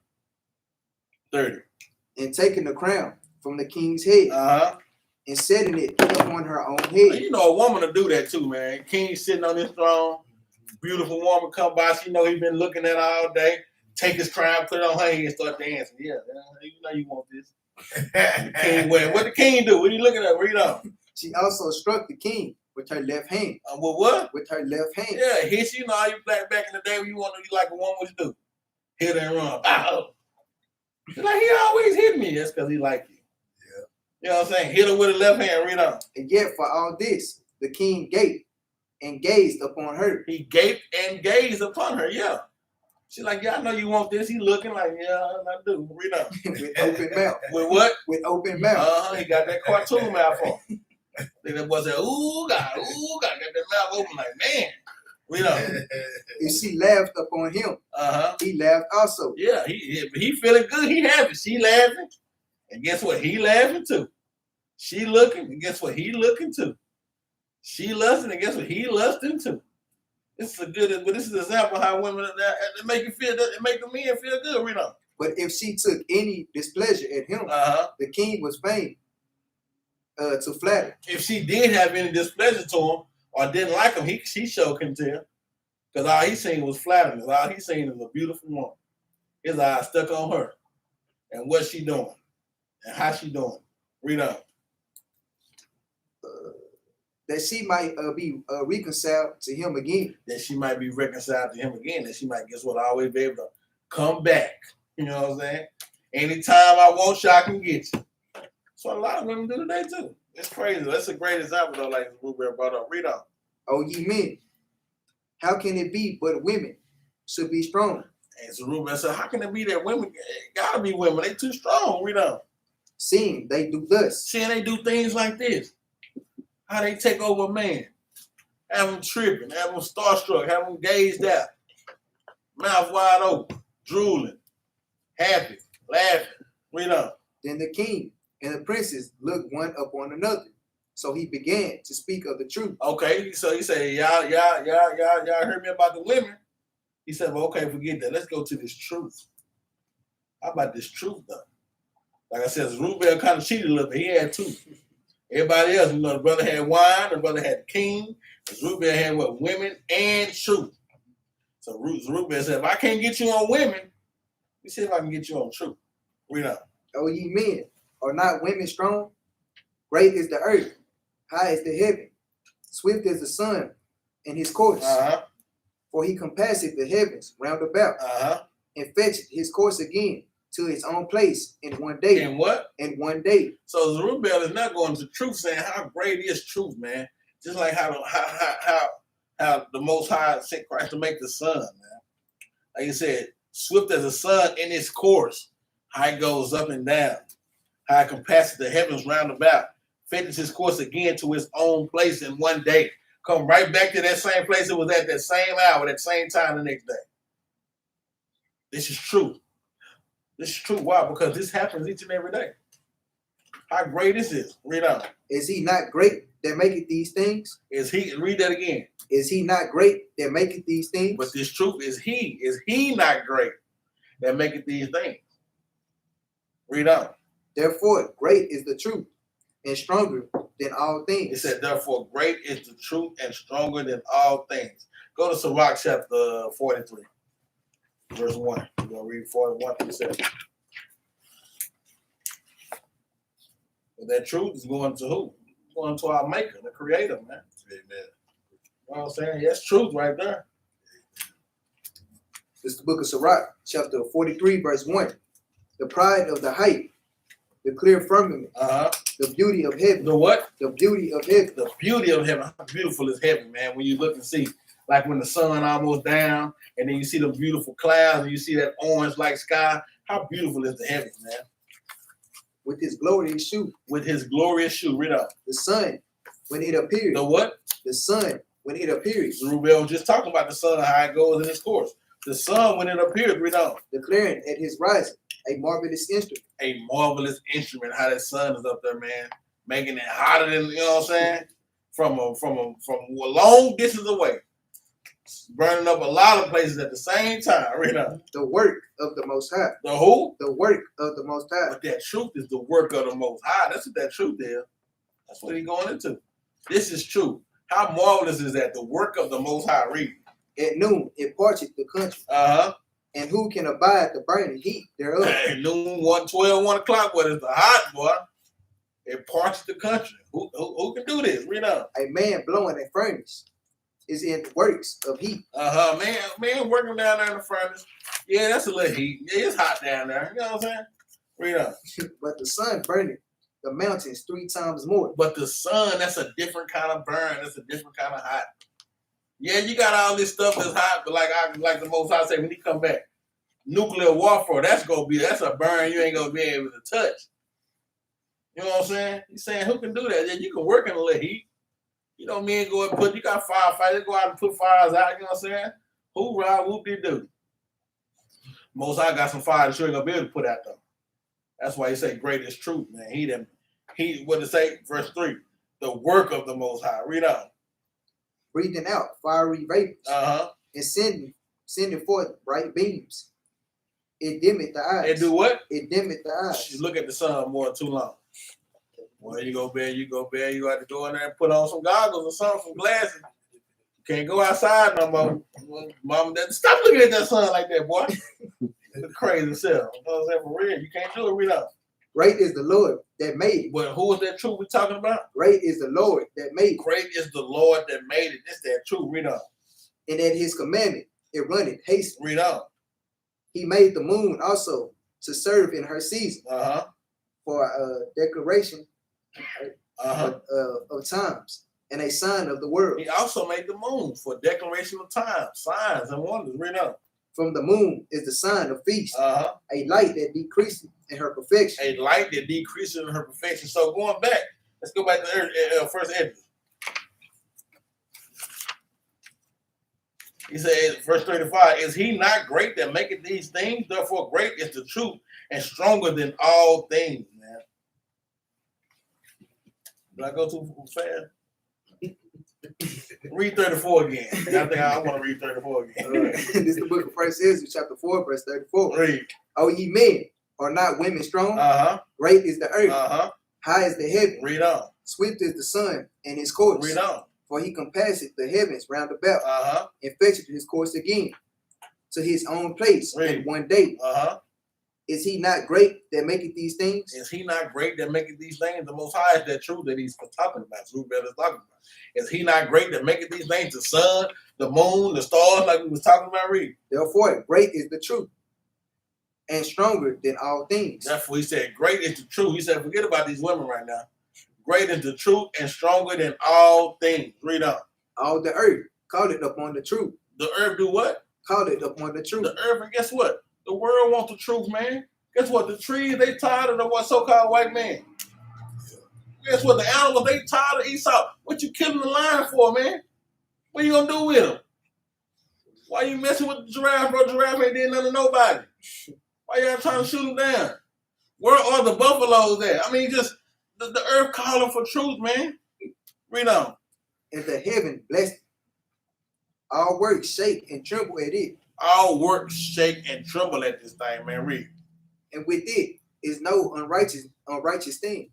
30. And taking the crown from the king's head. And setting it upon her own head. You know, a woman to do that too, man. King sitting on his throne, Beautiful woman come by. She know he been looking at her all day. Take his crown, put it on her head, and start dancing. Yeah, you know you want this. The king went. What the king do? What are you looking at? Read on. She also struck the king with her left hand. With what? With her left hand. Yeah, hit you. You know how you back in the day when you like a woman would do. Hit her and run. Bow. Like he always hit me. That's because he like you. Yeah. You know what I'm saying? Hit her with the left hand. Read on. And yet for all this, the king gaped and gazed upon her. He gaped and gazed upon her. Yeah. She's like, yeah, I know you want this. He looking like, yeah, I do. Read on. With open mouth. With what? With open mouth. He got that cartoon mouth on. That boy said, ooh, God, got that mouth open like, man. Read on. If she laughed upon him, he laughed also. Yeah, he feeling good. He happy. She laughing. And guess what? He laughing too. She looking, and guess what? He looking too. She lusting, and guess what? He lusting too. This is an example of how women that make you feel that it make the men feel good. Read on. But if she took any displeasure at him, the king was fain to flatter. If she did have any displeasure to him or didn't like him, she sure couldn't tell. Because all he seen was flattering. All he seen was a beautiful woman. His eyes stuck on her. And what she doing. And how she doing. Read on. That she might be reconciled to him again. That she might be reconciled to him again. That she might, guess what, always be able to come back. You know what I'm saying? Anytime I want you, I can get you. That's what a lot of women do today too. It's crazy. That's a great example though, like Jerubbaal brought up. Read on. Oh, ye men, how can it be but women should be strong? And Jerubbaal said, how can it be that women, gotta be women, they too strong. Read on. Seeing they do thus. Seeing they do things like this. How they take over a man. Have him tripping, have him starstruck, have him gazed out. Mouth wide open, drooling, happy, laughing. Read on. Then the king and the princes looked one upon another. So he began to speak of the truth. Okay, so he said, y'all heard me about the women. He said, well, okay, forget that. Let's go to this truth. How about this truth, though? Like I said, Jerubbaal kind of cheated a little bit. He had two. Everybody else, the brother had wine, the brother had the king. Jerubbaal had what? Women and truth. So Jerubbaal said, if I can't get you on women, let me see if I can get you on truth. Read on. O ye men, are not women strong? Great is the earth, high is the heaven, swift is the sun in his course. For he compasseth the heavens round about, and fetcheth his course again to his own place in one day. In what? In one day. So Jerubbaal is not going to truth, saying how great is truth, man. Just like how the Most High sent Christ to make the sun, man. Like you said, swift as the sun in its course, how it goes up and down, how it compasses the heavens round about, finishes his course again to his own place in one day. Come right back to that same place it was at that same hour, that same time the next day. This is true. This is true. Why? Because this happens each and every day. How great this is. Read on. Is he not great that maketh these things? Is he, read that again. Is he not great that maketh these things? But this truth is he not great that maketh these things? Read on. Therefore, great is the truth and stronger than all things. It said, therefore, great is the truth and stronger than all things. Go to Sirach chapter 43, verse 1. We're going to read 41 through 7. But that truth is going to who? Going to our maker, the creator, man. Amen. You know what I'm saying? That's truth right there. This is the book of Sirach, chapter 43, verse 1. The pride of the height, the clear firmament, the beauty of heaven. The what? The beauty of heaven. The beauty of heaven. How beautiful is heaven, man? When you look and see, like when the sun almost down, and then you see the beautiful clouds, and you see that orange-like sky. How beautiful is the heavens, man? With his glorious shoe. With his glorious shoe. Read up. The sun, when it appears. The what? The sun, when it appears. Jerubbaal was just talking about the sun, how it goes in its course. The sun, when it appears, read on. Declaring at his rising, a marvelous instrument. A marvelous instrument, how that sun is up there, man. Making it hotter than, you know what I'm saying? From a long distance away. Burning up a lot of places at the same time. Read on. The work of the Most High. The who? The work of the Most High. But that truth is the work of the Most High. That's what that truth is. That's what he's going into. This is true. How marvelous is that? The work of the Most High. Read. At noon it parcheth the country. And who can abide the burning heat thereof? Hey, noon, 1:12, 1 o'clock, what is the hot, boy? It parched the country. Who can do this? Read up. A man blowing a furnace is in the works of heat. Man working down there in the furnace. Yeah, that's a little heat. Yeah, it's hot down there. You know what I'm saying? Read up. But the sun burneth the mountains 3 times more. But the sun, that's a different kind of burn. That's a different kind of hot. Yeah, you got all this stuff that's hot, but like the Most High say when he come back, nuclear warfare, that's a burn you ain't gonna be able to touch. You know what I'm saying? He's saying who can do that? Yeah, you can work in a little heat. You know, men go and you got firefighters, go out and put fires out, you know what I'm saying? Hoorah, whoop-de-doo. Most High got some fire that you ain't gonna be able to put out though. That's why he say great is truth, man. He what it say, verse 3, the work of the Most High. Read on. Breathing out fiery vapors. And sending forth bright beams. It dimmeth the eyes. It do what? It dimmeth the eyes. You look at the sun more too long. Well, you go bed. You got to go in there and put on some goggles or something, some glasses. You can't go outside no more. Mom, stop looking at that sun like that, boy. It's crazy self. You know what I'm saying? For real. You can't do it. Read up. Great is the Lord that made it. But who is that truth we talking about? Great is the Lord that made it. Great is the Lord that made it. This that truth. Read up. And at his commandment, it runneth hastily. Read up. He made the moon also to serve in her season. For a declaration of times and a sign of the world. He also made the moon for declaration of time, signs and wonders. Read up. From the moon is the sign of feast, a light that decreases in her perfection. A light that decreases in her perfection. So going back, let's go back to first Ezra. He said, verse 35, is he not great that maketh these things? Therefore, great is the truth and stronger than all things, man. Did I go too fast? Read 34 again. I think I want to read 34 again. This is the book of 1 Ezra, chapter 4, verse 34. Read. O ye men, are not women strong? Great is the earth. High is the heaven. Read on. Swift is the sun and his course. Read on. For he compasseth the heavens round about, and fetcheth his course again to his own place in one day. Is he not great that maketh these things? Is he not great that maketh these things? The Most High is that truth that he's talking about. Jerubbaal is talking about. Is he not great that maketh these things? The sun, the moon, the stars, like we was talking about. Read. Therefore, great is the truth, and stronger than all things. Therefore, he said, great is the truth. He said, forget about these women right now. Great is the truth and stronger than all things. Read on. All the earth called it upon the truth. The earth do what? Called it upon the truth. The earth, and guess what? The world wants the truth, man. Guess what? The trees, they tired of the what so-called white man. Guess what? The animals, they tired of Esau. What you killing the lion for, man? What you gonna do with him? Why you messing with the giraffe, bro? Giraffe ain't did nothing to nobody. Why y'all trying to shoot him down? Where are the buffaloes at? I mean, just the earth calling for truth, man. Read on. And the heaven blessed. All works shake and tremble at it. All works shake and tremble at this thing, man. Read. And with it is no unrighteous thing.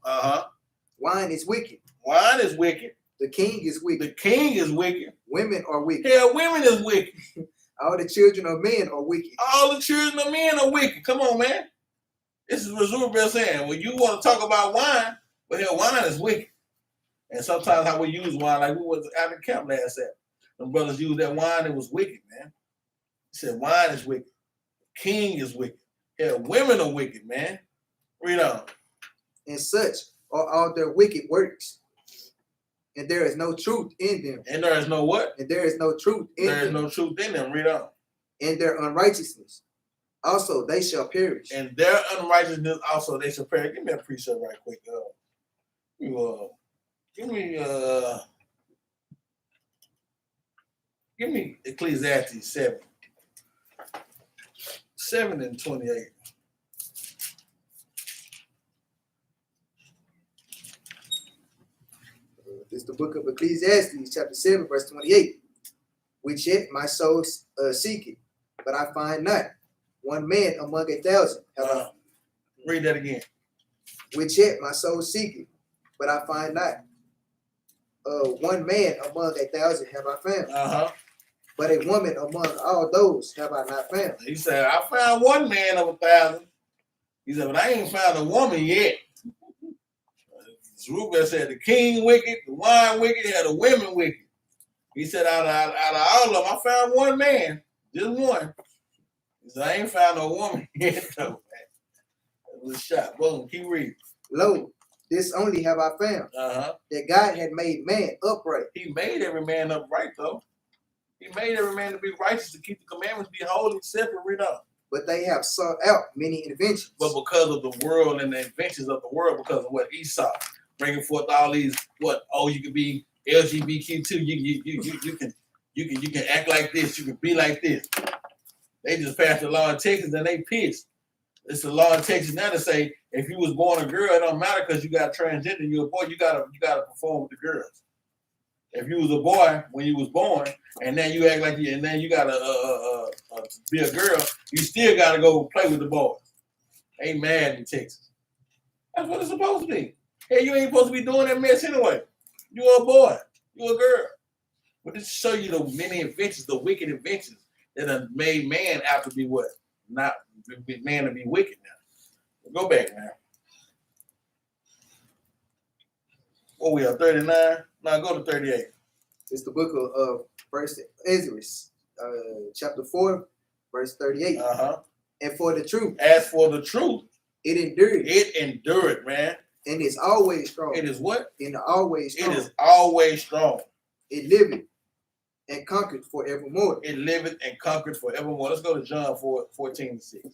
Wine is wicked. Wine is wicked. The king is wicked. The king is wicked. Women are wicked. Yeah, women is wicked. All the children of men are wicked. All the children of men are wicked. Come on, man. This is what Jerubbaal saying. When you want to talk about wine, but hell, wine is wicked. And sometimes how we use wine, like we was out in Capt last Sabbath. The brothers used that wine, it was wicked, man. He said wine is wicked. King is wicked. Hell, women are wicked, man. Read on. And such are all their wicked works. And there is no truth in them. And there is no what? And there is no truth in them. There is no truth in them. Read on. And their unrighteousness also they shall perish. And their unrighteousness also they shall perish. Give me a precept right quick. Give me Ecclesiastes 7. 7 and 28. This is the book of Ecclesiastes, chapter 7, verse 28. Which yet my soul seeketh, but I find not. One man among 1,000. Read that again. Which yet my soul seeketh, but I find not. One man among 1,000 have I found. But a woman among all those have I not found. He said, I found one man of 1,000. He said, but I ain't found a woman yet. Jerubbaal said, the king wicked, the wine wicked, and the women wicked. He said, out of all of them, I found one man, just one. He said, I ain't found no woman yet, though, man. That was a shot. Boom, keep reading. Lo, this only have I found, that God had made man upright. He made every man upright, though. He made every man to be righteous, to keep the commandments, be holy, separate, read up. But they have sought out many inventions. But because of the world and the inventions of the world, because of what Esau bringing forth all these, what? Oh, you can be LGBTQ too. You can act like this. You can be like this. They just passed the law in Texas and they pissed. It's the law in Texas now to say if you was born a girl, it don't matter because you got transgender. You're a boy. You gotta perform with the girls. If you was a boy when you was born, and then you act like you, and then you gotta be a girl, you still gotta go play with the boys. Ain't mad in Texas. That's what it's supposed to be. Hey, you ain't supposed to be doing that mess anyway. You're a boy. You're a girl. But this show you the many inventions, the wicked inventions that have made man out to be what? Not man to be wicked now. Go back, man. What we are, 39? Now go to 38. It's the book of First Ezra, chapter 4, verse 38. And for the truth. As for the truth. It endured. It endured, man. And it's always strong. It is what? And always strong. It is always strong. It liveth and conquered forevermore. It liveth and conquered forevermore. Let's go to John 4:14-6.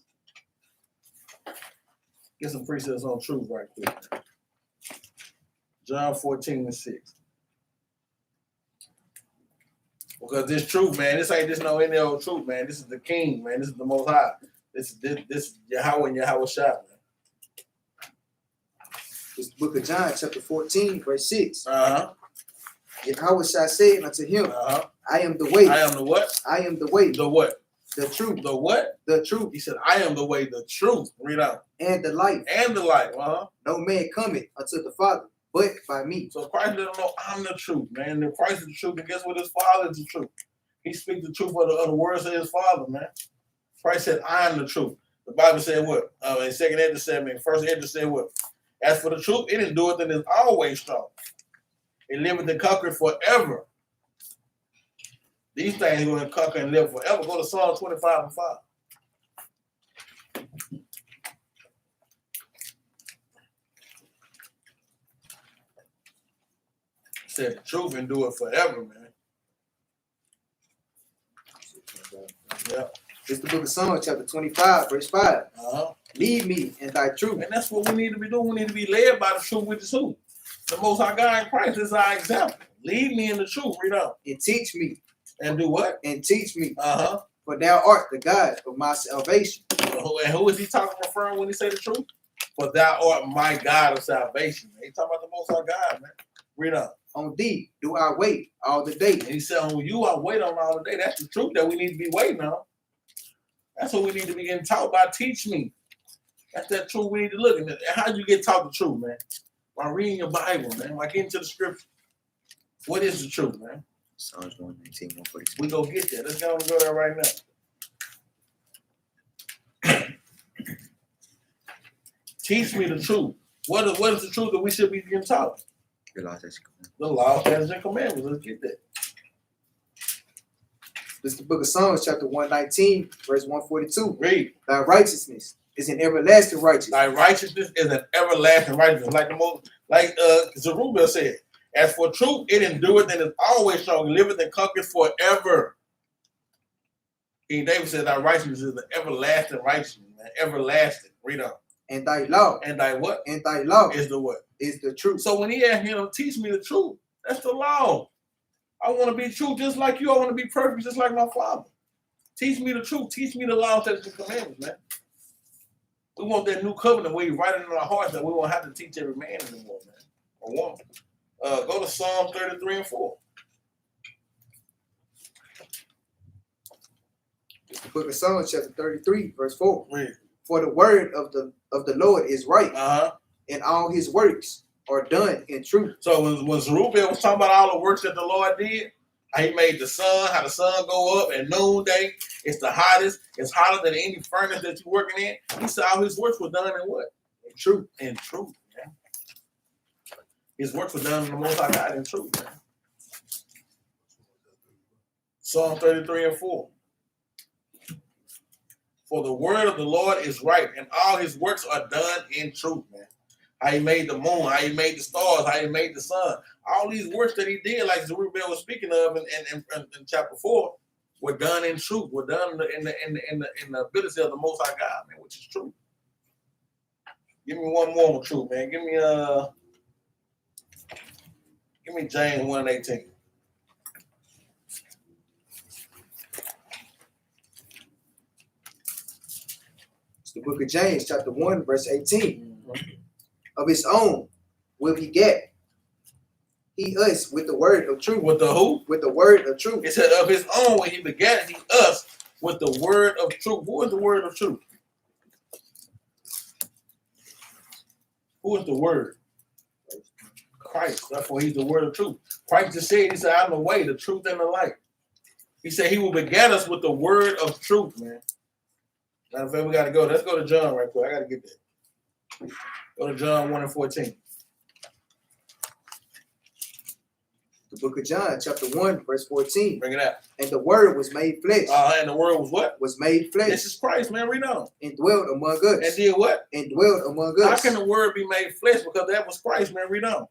Get some precepts on truth right quick, man. John 14:6. Because this truth, man, this ain't just no any old truth, man. This is the King, man. This is the Most High. This is Yahweh and Yahweh Shai, man. It's the book of John, chapter 14, verse 6. And Yahweh Shai said unto him, I am the way. I am the what? I am the way. The what? The truth. The what? The truth. He said, I am the way, the truth. Read out. And the life. And the life. No man cometh unto the Father, but by me. So Christ let them know I'm the truth, man. If Christ is the truth, and guess what? His Father is the truth. He speaks the truth of the words of his Father, man. Christ said, I am the truth. The Bible said what? In 2 Edges said, First Edges said what? As for the truth, it endureth and is always strong. It liveth and conquereth forever. These things are going to conquer and live forever. Go to Psalm 25:5. Said the truth endure forever, man. Yeah. It's the book of Psalms, chapter 25, verse 5. Lead me in thy truth. And that's what we need to be doing. We need to be led by the truth, which is who? The Most High God in Christ is our example. Lead me in the truth. Read on. And teach me. And do what? And teach me. For thou art the God of my salvation. And who is he talking from when he say the truth? For thou art my God of salvation. He talking about the Most High God, man. Read on. On thee do I wait all the day. And he said, on you I wait on all the day. That's the truth that we need to be waiting on. That's what we need to be getting taught by. Teach me. That's that truth we need to look at. How do you get taught the truth, man? By reading your Bible, man. By getting to the scripture. What is the truth, man? Psalms 119, 146. We go get there. Let's go there right now. Teach me the truth. What is the truth that we should be getting taught? The law, statutes, and commandments. The law, statutes, and commandments. Let's get that. This is the book of Psalms, chapter 119, verse 142. Read. Thy righteousness is an everlasting righteousness. Thy righteousness is an everlasting righteousness. Like Jerubbaal said, as for truth, it endureth and is always strong, liveth and conquers forever. King David said, thy righteousness is an everlasting righteousness, man. Everlasting. Read on. And thy law. And thy what? And thy law is the what? Is the truth. So when he asked him, teach me the truth, that's the law. I want to be true just like you. I want to be perfect just like my Father. Teach me the truth. Teach me the law, statutes, and commandments, man. We want that new covenant where you write it in our hearts that we won't have to teach every man anymore, man, or woman. Go to Psalm 33:4. It's the book of Psalms, chapter 33, verse 4. Read. For the word of the Lord is right, and all his works are done in truth. So when Jerubbaal was talking about all the works that the Lord did, How he made the sun, how the sun go up at noonday. It's the hottest. It's hotter than any furnace that you're working in. He said all his works were done in what? In truth. In truth, man. His works were done in the Most High God in truth, man. Psalm 33 and 4. For the word of the Lord is right, and all his works are done in truth, man. How he made the moon, how he made the stars, how he made the sun. All these works that he did, like Jerubbaal was speaking of in chapter 4, were done in truth. Were done in the ability of the Most High God, man, which is true. Give me one more truth, man. Give me James 1:18. It's the book of James, chapter 1, verse 18. Of his own will he get. He us with the word of truth. With the who? With the word of truth. It said of his own when he begat he us with the word of truth. Who is the word of truth? Who is the word? Christ. Therefore, he's the word of truth. Christ just said, he said, I'm the way, the truth, and the light. He said he will begat us with the word of truth, man. Matter of fact, we got to go. Let's go to John right quick. I got to get that. Go to John 1:14. The book of John, chapter 1, verse 14. Bring it out. And the word was made flesh. And the word was what? Was made flesh. This is Christ, man. Read on. And dwelt among us. And did what? And dwelt among us. How can the word be made flesh? Because that was Christ, man. Read on.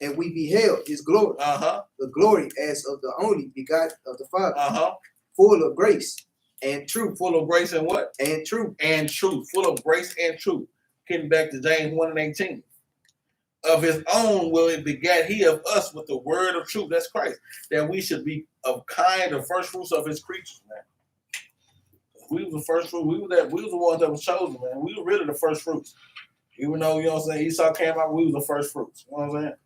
And we beheld his glory. The glory as of the only begotten of the Father. Full of grace and truth. Full of grace and what? And truth. And truth. Full of grace and truth. Getting back to James 1:18. Of his own will it begat he of us with the word of truth. That's Christ. That we should be of kind of first fruits of his creatures, man. We was the first fruit. We was the ones that was chosen, man. We were really the first fruits. Even though, you know what I'm saying, Esau came out, we was the first fruits. You know what I'm saying?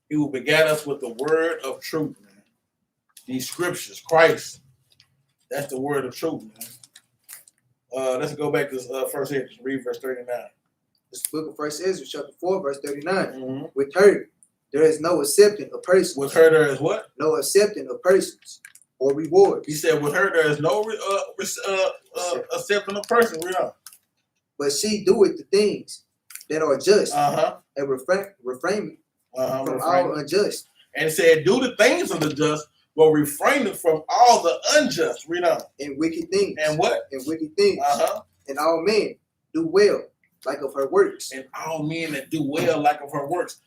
He will begat us with the word of truth, man. These scriptures, Christ. That's the word of truth, man. Let's go back to first Ezra. Read verse 39. This book of First Ezra, chapter 4, verse 39. With her, there is no accepting of persons. With her, there is what? No accepting of persons or rewards. He said, with her, there is no accepting of person. Read on. But she doeth the things that are just and refrain from all unjust. And it said, do the things of the just, but refrain from all the unjust. Read on. And wicked things. And what? And wicked things. And all men do well, like of her works. And all men that do well, like of her works.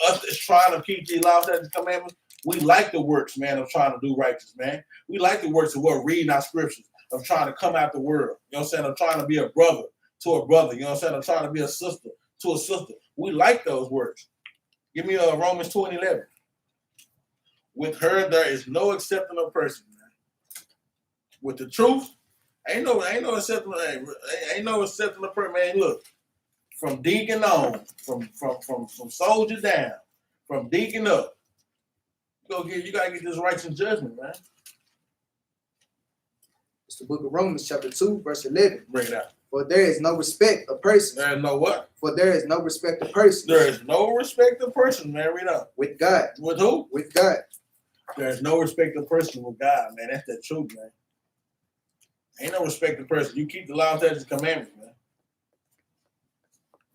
Us that's trying to keep these laws and commandments, we like the works, man, of trying to do righteous, man. We like the works of what? Reading our scriptures, of trying to come out the world. You know what I'm saying? Of trying to be a brother to a brother. You know what I'm saying? Of trying to be a sister to a sister. We like those works. Give me Romans 2:11. With her, there is no accepting of person, man. With the truth, ain't no accepting of person, man. Look, from deacon on, from soldier down, from deacon up, you gotta get this righteous judgment, man. It's the book of Romans, chapter 2, verse 11. Bring it out. For there is no respect of persons. There is no what? For there is no respect of persons. There is no respect of person, man. Read out. With God. With who? With God. There is no respect of person with God, man. That's the truth, man. Ain't no respect of person. You keep the law, statutes, and commandments, man.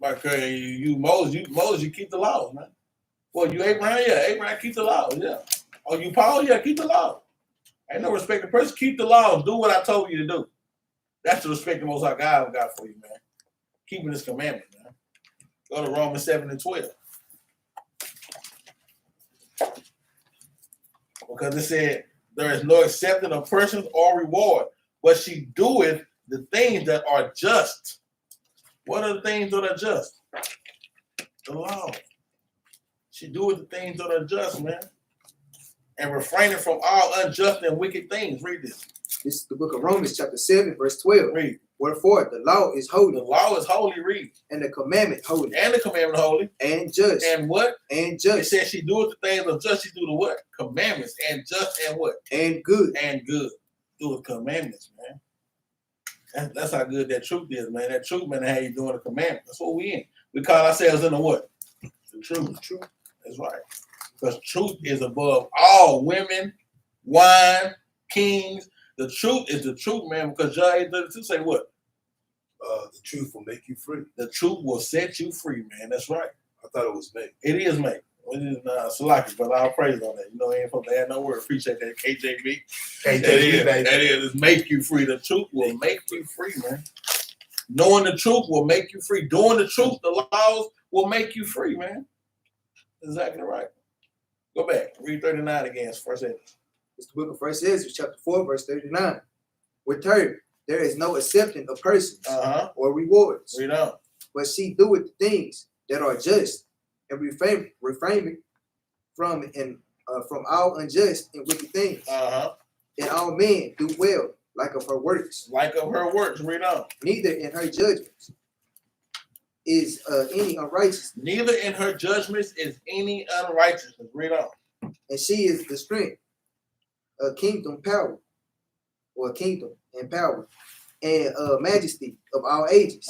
Like Moses, you keep the laws, man. Well, you Abraham, yeah, Abraham keep the laws, yeah. Oh, you Paul, yeah, keep the law. Ain't no respect of person. Keep the laws. Do what I told you to do. That's the respect the Most High God got for you, man. Keeping His commandments, man. Go to Romans 7:12. Because it said, there is no accepting of persons or reward, but she doeth the things that are just. What are the things that are just? The law. She doeth the things that are just, man. And refraining from all unjust and wicked things. Read this. This is the book of Romans, chapter 7, verse 12. Read. Wherefore the law is holy. The law is holy. Read. And the commandment holy. And the commandment holy. And just. And what? And just. It says she doeth the things of just. She do the what? Commandments. And just and what? And good. And good. Do the commandments, man. That's how good that truth is, man. That truth, man, how you doing the commandments. That's what we in. We call ourselves in the what? The truth. Truth. That's right. Because truth is above all women, wine, kings. The truth is the truth, man. Because John 8:32 say what? The truth will make you free. The truth will set you free, man. That's right. I thought it was made. It is made. It is Salaki, but I'll praise on that. You know, I ain't supposed to add no word. Appreciate that, KJB. That is make you free. The truth will make you free, man. Knowing the truth will make you free. Doing the truth, the laws will make you free, man. Exactly right. Go back. Read 39 again. First sentence. It's the book of 1 Ezra, chapter 4, verse 39. With her, there is no accepting of persons or rewards. Read on. But she doeth things that are just and refraining from all unjust and wicked things. And all men do well, like of her works. Like of her works. Read on. Neither in her judgments is any unrighteousness. Neither in her judgments is any unrighteousness. Read on. And she is the strength, kingdom power, or kingdom and power, and majesty of all ages.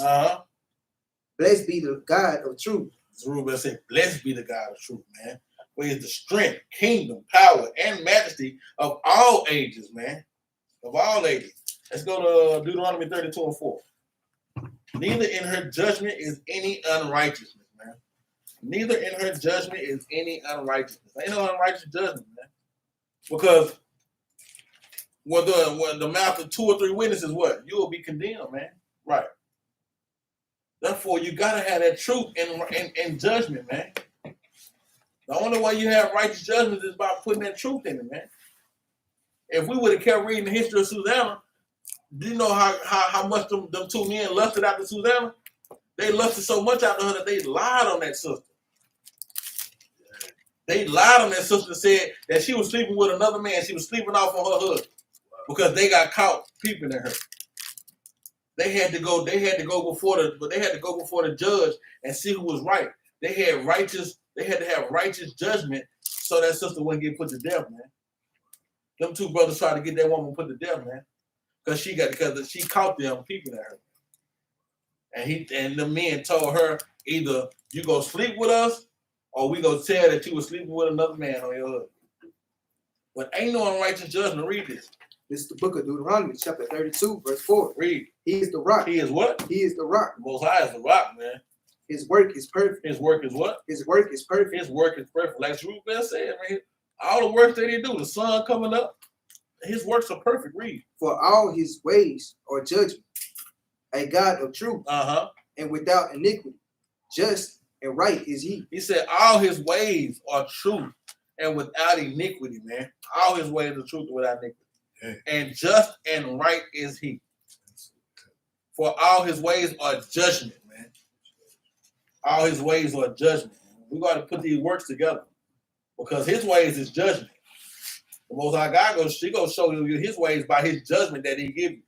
Blessed be the God of truth. Jerubbaal said, blessed be the God of truth, man. Where is the strength, kingdom, power, and majesty of all ages, man. Of all ages. Let's go to Deuteronomy 32:4. Neither in her judgment is any unrighteousness, man. Neither in her judgment is any unrighteousness. Ain't no unrighteous judgment, man. Because when the mouth of 2 or 3 witnesses, what? You will be condemned, man. Right. Therefore, you gotta have that truth in judgment, man. The only way you have righteous judgment is by putting that truth in it, man. If we would have kept reading the history of Susanna, do you know how much them 2 men lusted after Susanna? They lusted so much after her that they lied on that sister. They lied on that sister and said that she was sleeping with another man. She was sleeping off on her husband because they got caught peeping at her. They had to go before the judge and see who was right. They had to have righteous judgment so that sister wouldn't get put to death, man. Them 2 brothers tried to get that woman put to death, man. Because she caught them peeping at her. And the men told her, either you go sleep with us or we go tell that you were sleeping with another man on your husband. But ain't no unrighteous judgment. Read this. This is the book of Deuteronomy, chapter 32, verse 4. Read. He is the rock. He is what? He is the rock. The Most High is the rock, man. His work is perfect. His work is what? His work is perfect. His work is perfect. Like Jerubbaal said, man, all the works that he do, the sun coming up, his works are perfect. Read. For all his ways are judgment, a God of truth, and without iniquity, just and right is he. He said all his ways are truth and without iniquity, man. All his ways are truth and without iniquity. And just and right is he. For all his ways are judgment, man. All his ways are judgment. We got to put these works together because his ways is judgment. The Most High God she gonna show you his ways by his judgment that he give you.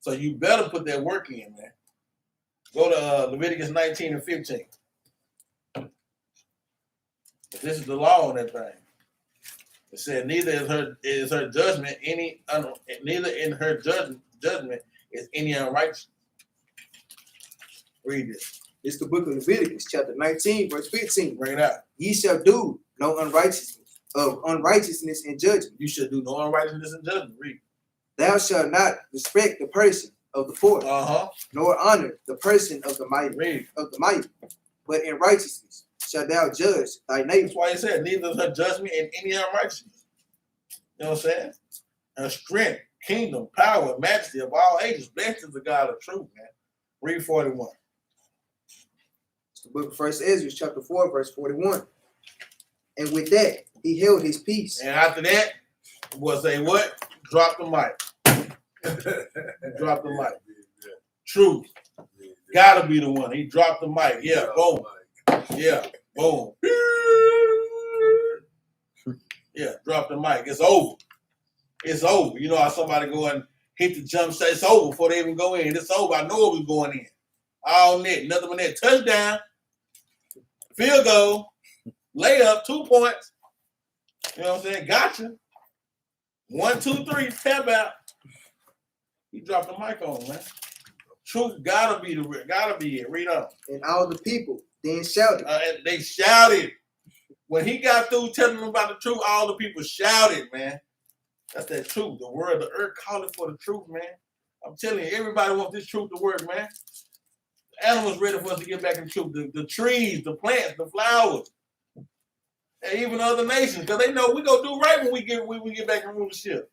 So you better put that work in, man. Go to Leviticus 19 and 15. This is the law on that thing. It said, neither is her judgment neither in her judgment is any unrighteousness. Read this. It's the book of Leviticus, chapter 19, verse 15. Bring it out. Ye shall do no unrighteousness in judgment. You should do no unrighteousness in judgment. Read. Thou shalt not respect the person of the poor, nor honor the person of the mighty. Read. But in righteousness shalt thou judge thy neighbor. That's why he said, neither is her judgment in any unrighteousness. You know what I'm saying? Her strength, kingdom, power, and majesty of all ages. Blessed is the God of truth, man. Read 41. It's the book of 1 Ezra, chapter 4, verse 41. And with that, he held his peace. And after that, was a what? Drop the mic. Drop the mic. Truth. Gotta be the one. He dropped the mic. Yeah, boom. Yeah, boom. Yeah, drop the mic. It's over. It's over. You know how somebody go and hit the jump shot. It's over before they even go in. It's over. I know it was going in. All net. Nothing but net. Touchdown. Field goal. Layup. 2 points. You know what I'm saying? Gotcha. 1, 2, 3. Tap out. He dropped the mic on, man. Truth gotta be it. Read on. And all the people then shouted. And they shouted. When he got through telling them about the truth, all the people shouted, man. That's that truth. The word, the earth calling for the truth, man. I'm telling you, everybody wants this truth to work, man. The animals ready for us to get back in the truth. The trees, the plants, the flowers, and even other nations, because they know we gonna do right when we get back in rulership.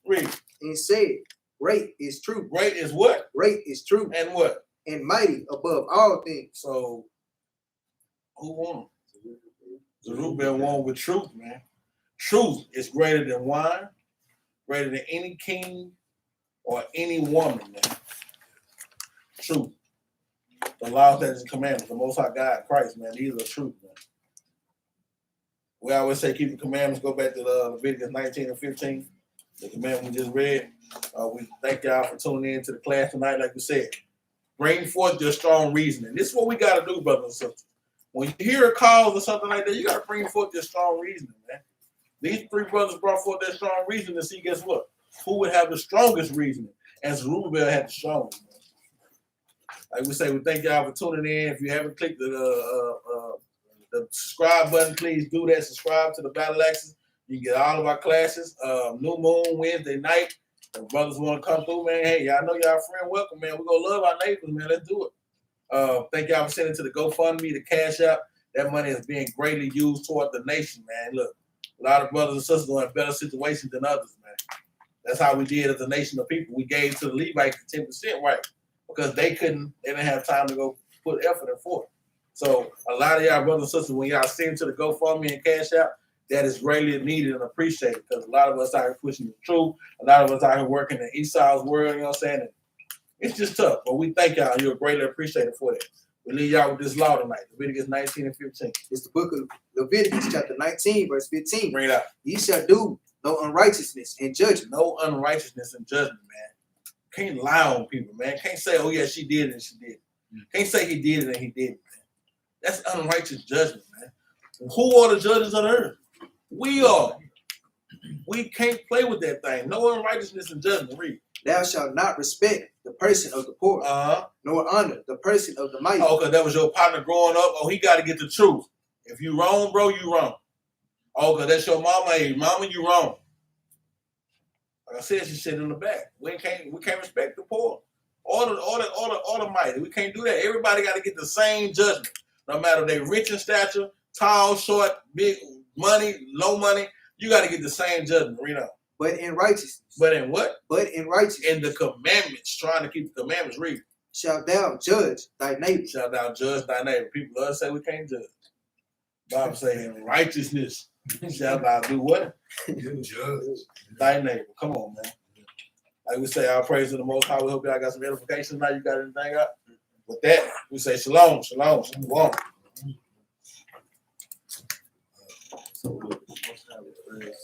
Read. And said, great is truth. Great is what? Great is truth. And what? And mighty above all things. So, who won? Jerubbaal won with truth, man. Truth is greater than wine, greater than any king or any woman, man. Truth. The law, statutes, and commandments, the Most High God, Christ, man. These are truth, man. We always say keep the commandments. Go back to Leviticus 19 and 15. The commandment we just read. We thank y'all for tuning in to the class tonight. Like we said, bring forth your strong reasoning. This is what we got to do, brothers and sisters. When you hear a call or something like that, you got to bring forth your strong reasoning, man. These three brothers brought forth their strong reasoning to see, guess what? Who would have the strongest reasoning? And Jerubbaal had the strongest, man. Like we say, we thank y'all for tuning in. If you haven't clicked the subscribe button, please do that. Subscribe to the Battle Axes. You get all of our classes. New Moon Wednesday night. If brothers want to come through, man, hey, y'all know y'all friend welcome, man. We're going to love our neighbors, man. Let's do it. Thank y'all for sending to the GoFundMe, the Cash App. That money is being greatly used toward the nation, man. Look, a lot of brothers and sisters are in better situations than others, man. That's how we did as a nation of people. We gave to the Levites 10%, right? Because they didn't have time to go put effort in forth. So a lot of y'all brothers and sisters, when y'all send to the GoFundMe and Cash App, that is greatly needed and appreciated, because a lot of us out here pushing the truth. A lot of us out here working in Esau's world, you know what I'm saying? And it's just tough, but we thank y'all. You're greatly appreciated for that. We leave y'all with this law tonight, Leviticus 19 and 15. It's the book of Leviticus, chapter 19, verse 15. Bring it out. Ye shall do no unrighteousness in judgment. No unrighteousness in judgment, man. Can't lie on people, man. Can't say, oh, yeah, she did it and she did it. Can't say he did it and he didn't, man. That's unrighteous judgment, man. Who are the judges of the earth? We are. We can't play with that thing. No unrighteousness in judgment. Read. Thou shalt not respect the person of the poor, nor honor the person of the mighty. Oh, because that was your partner growing up. Oh, he got to get the truth. If you wrong, bro, you wrong. Oh, because that's your mama. Hey, mama, you wrong. Like I said, she said in the back. We can't respect the poor or the mighty. We can't do that. Everybody got to get the same judgment. No matter if they rich in stature, tall, short, big, money, low money, you got to get the same judgment. Read on. But in righteousness. But in what? But in righteousness. In the commandments, trying to keep the commandments. Read. Shalt thou judge thy neighbor. Shalt thou judge thy neighbor. People love to say we can't judge. Bible saying righteousness. Shalt thou do what? Judge Thy neighbor. Come on, man. Like we say, our praise to the Most High. We hope y'all got some edification. Now you got anything up? With that, we say shalom, shalom, shalom.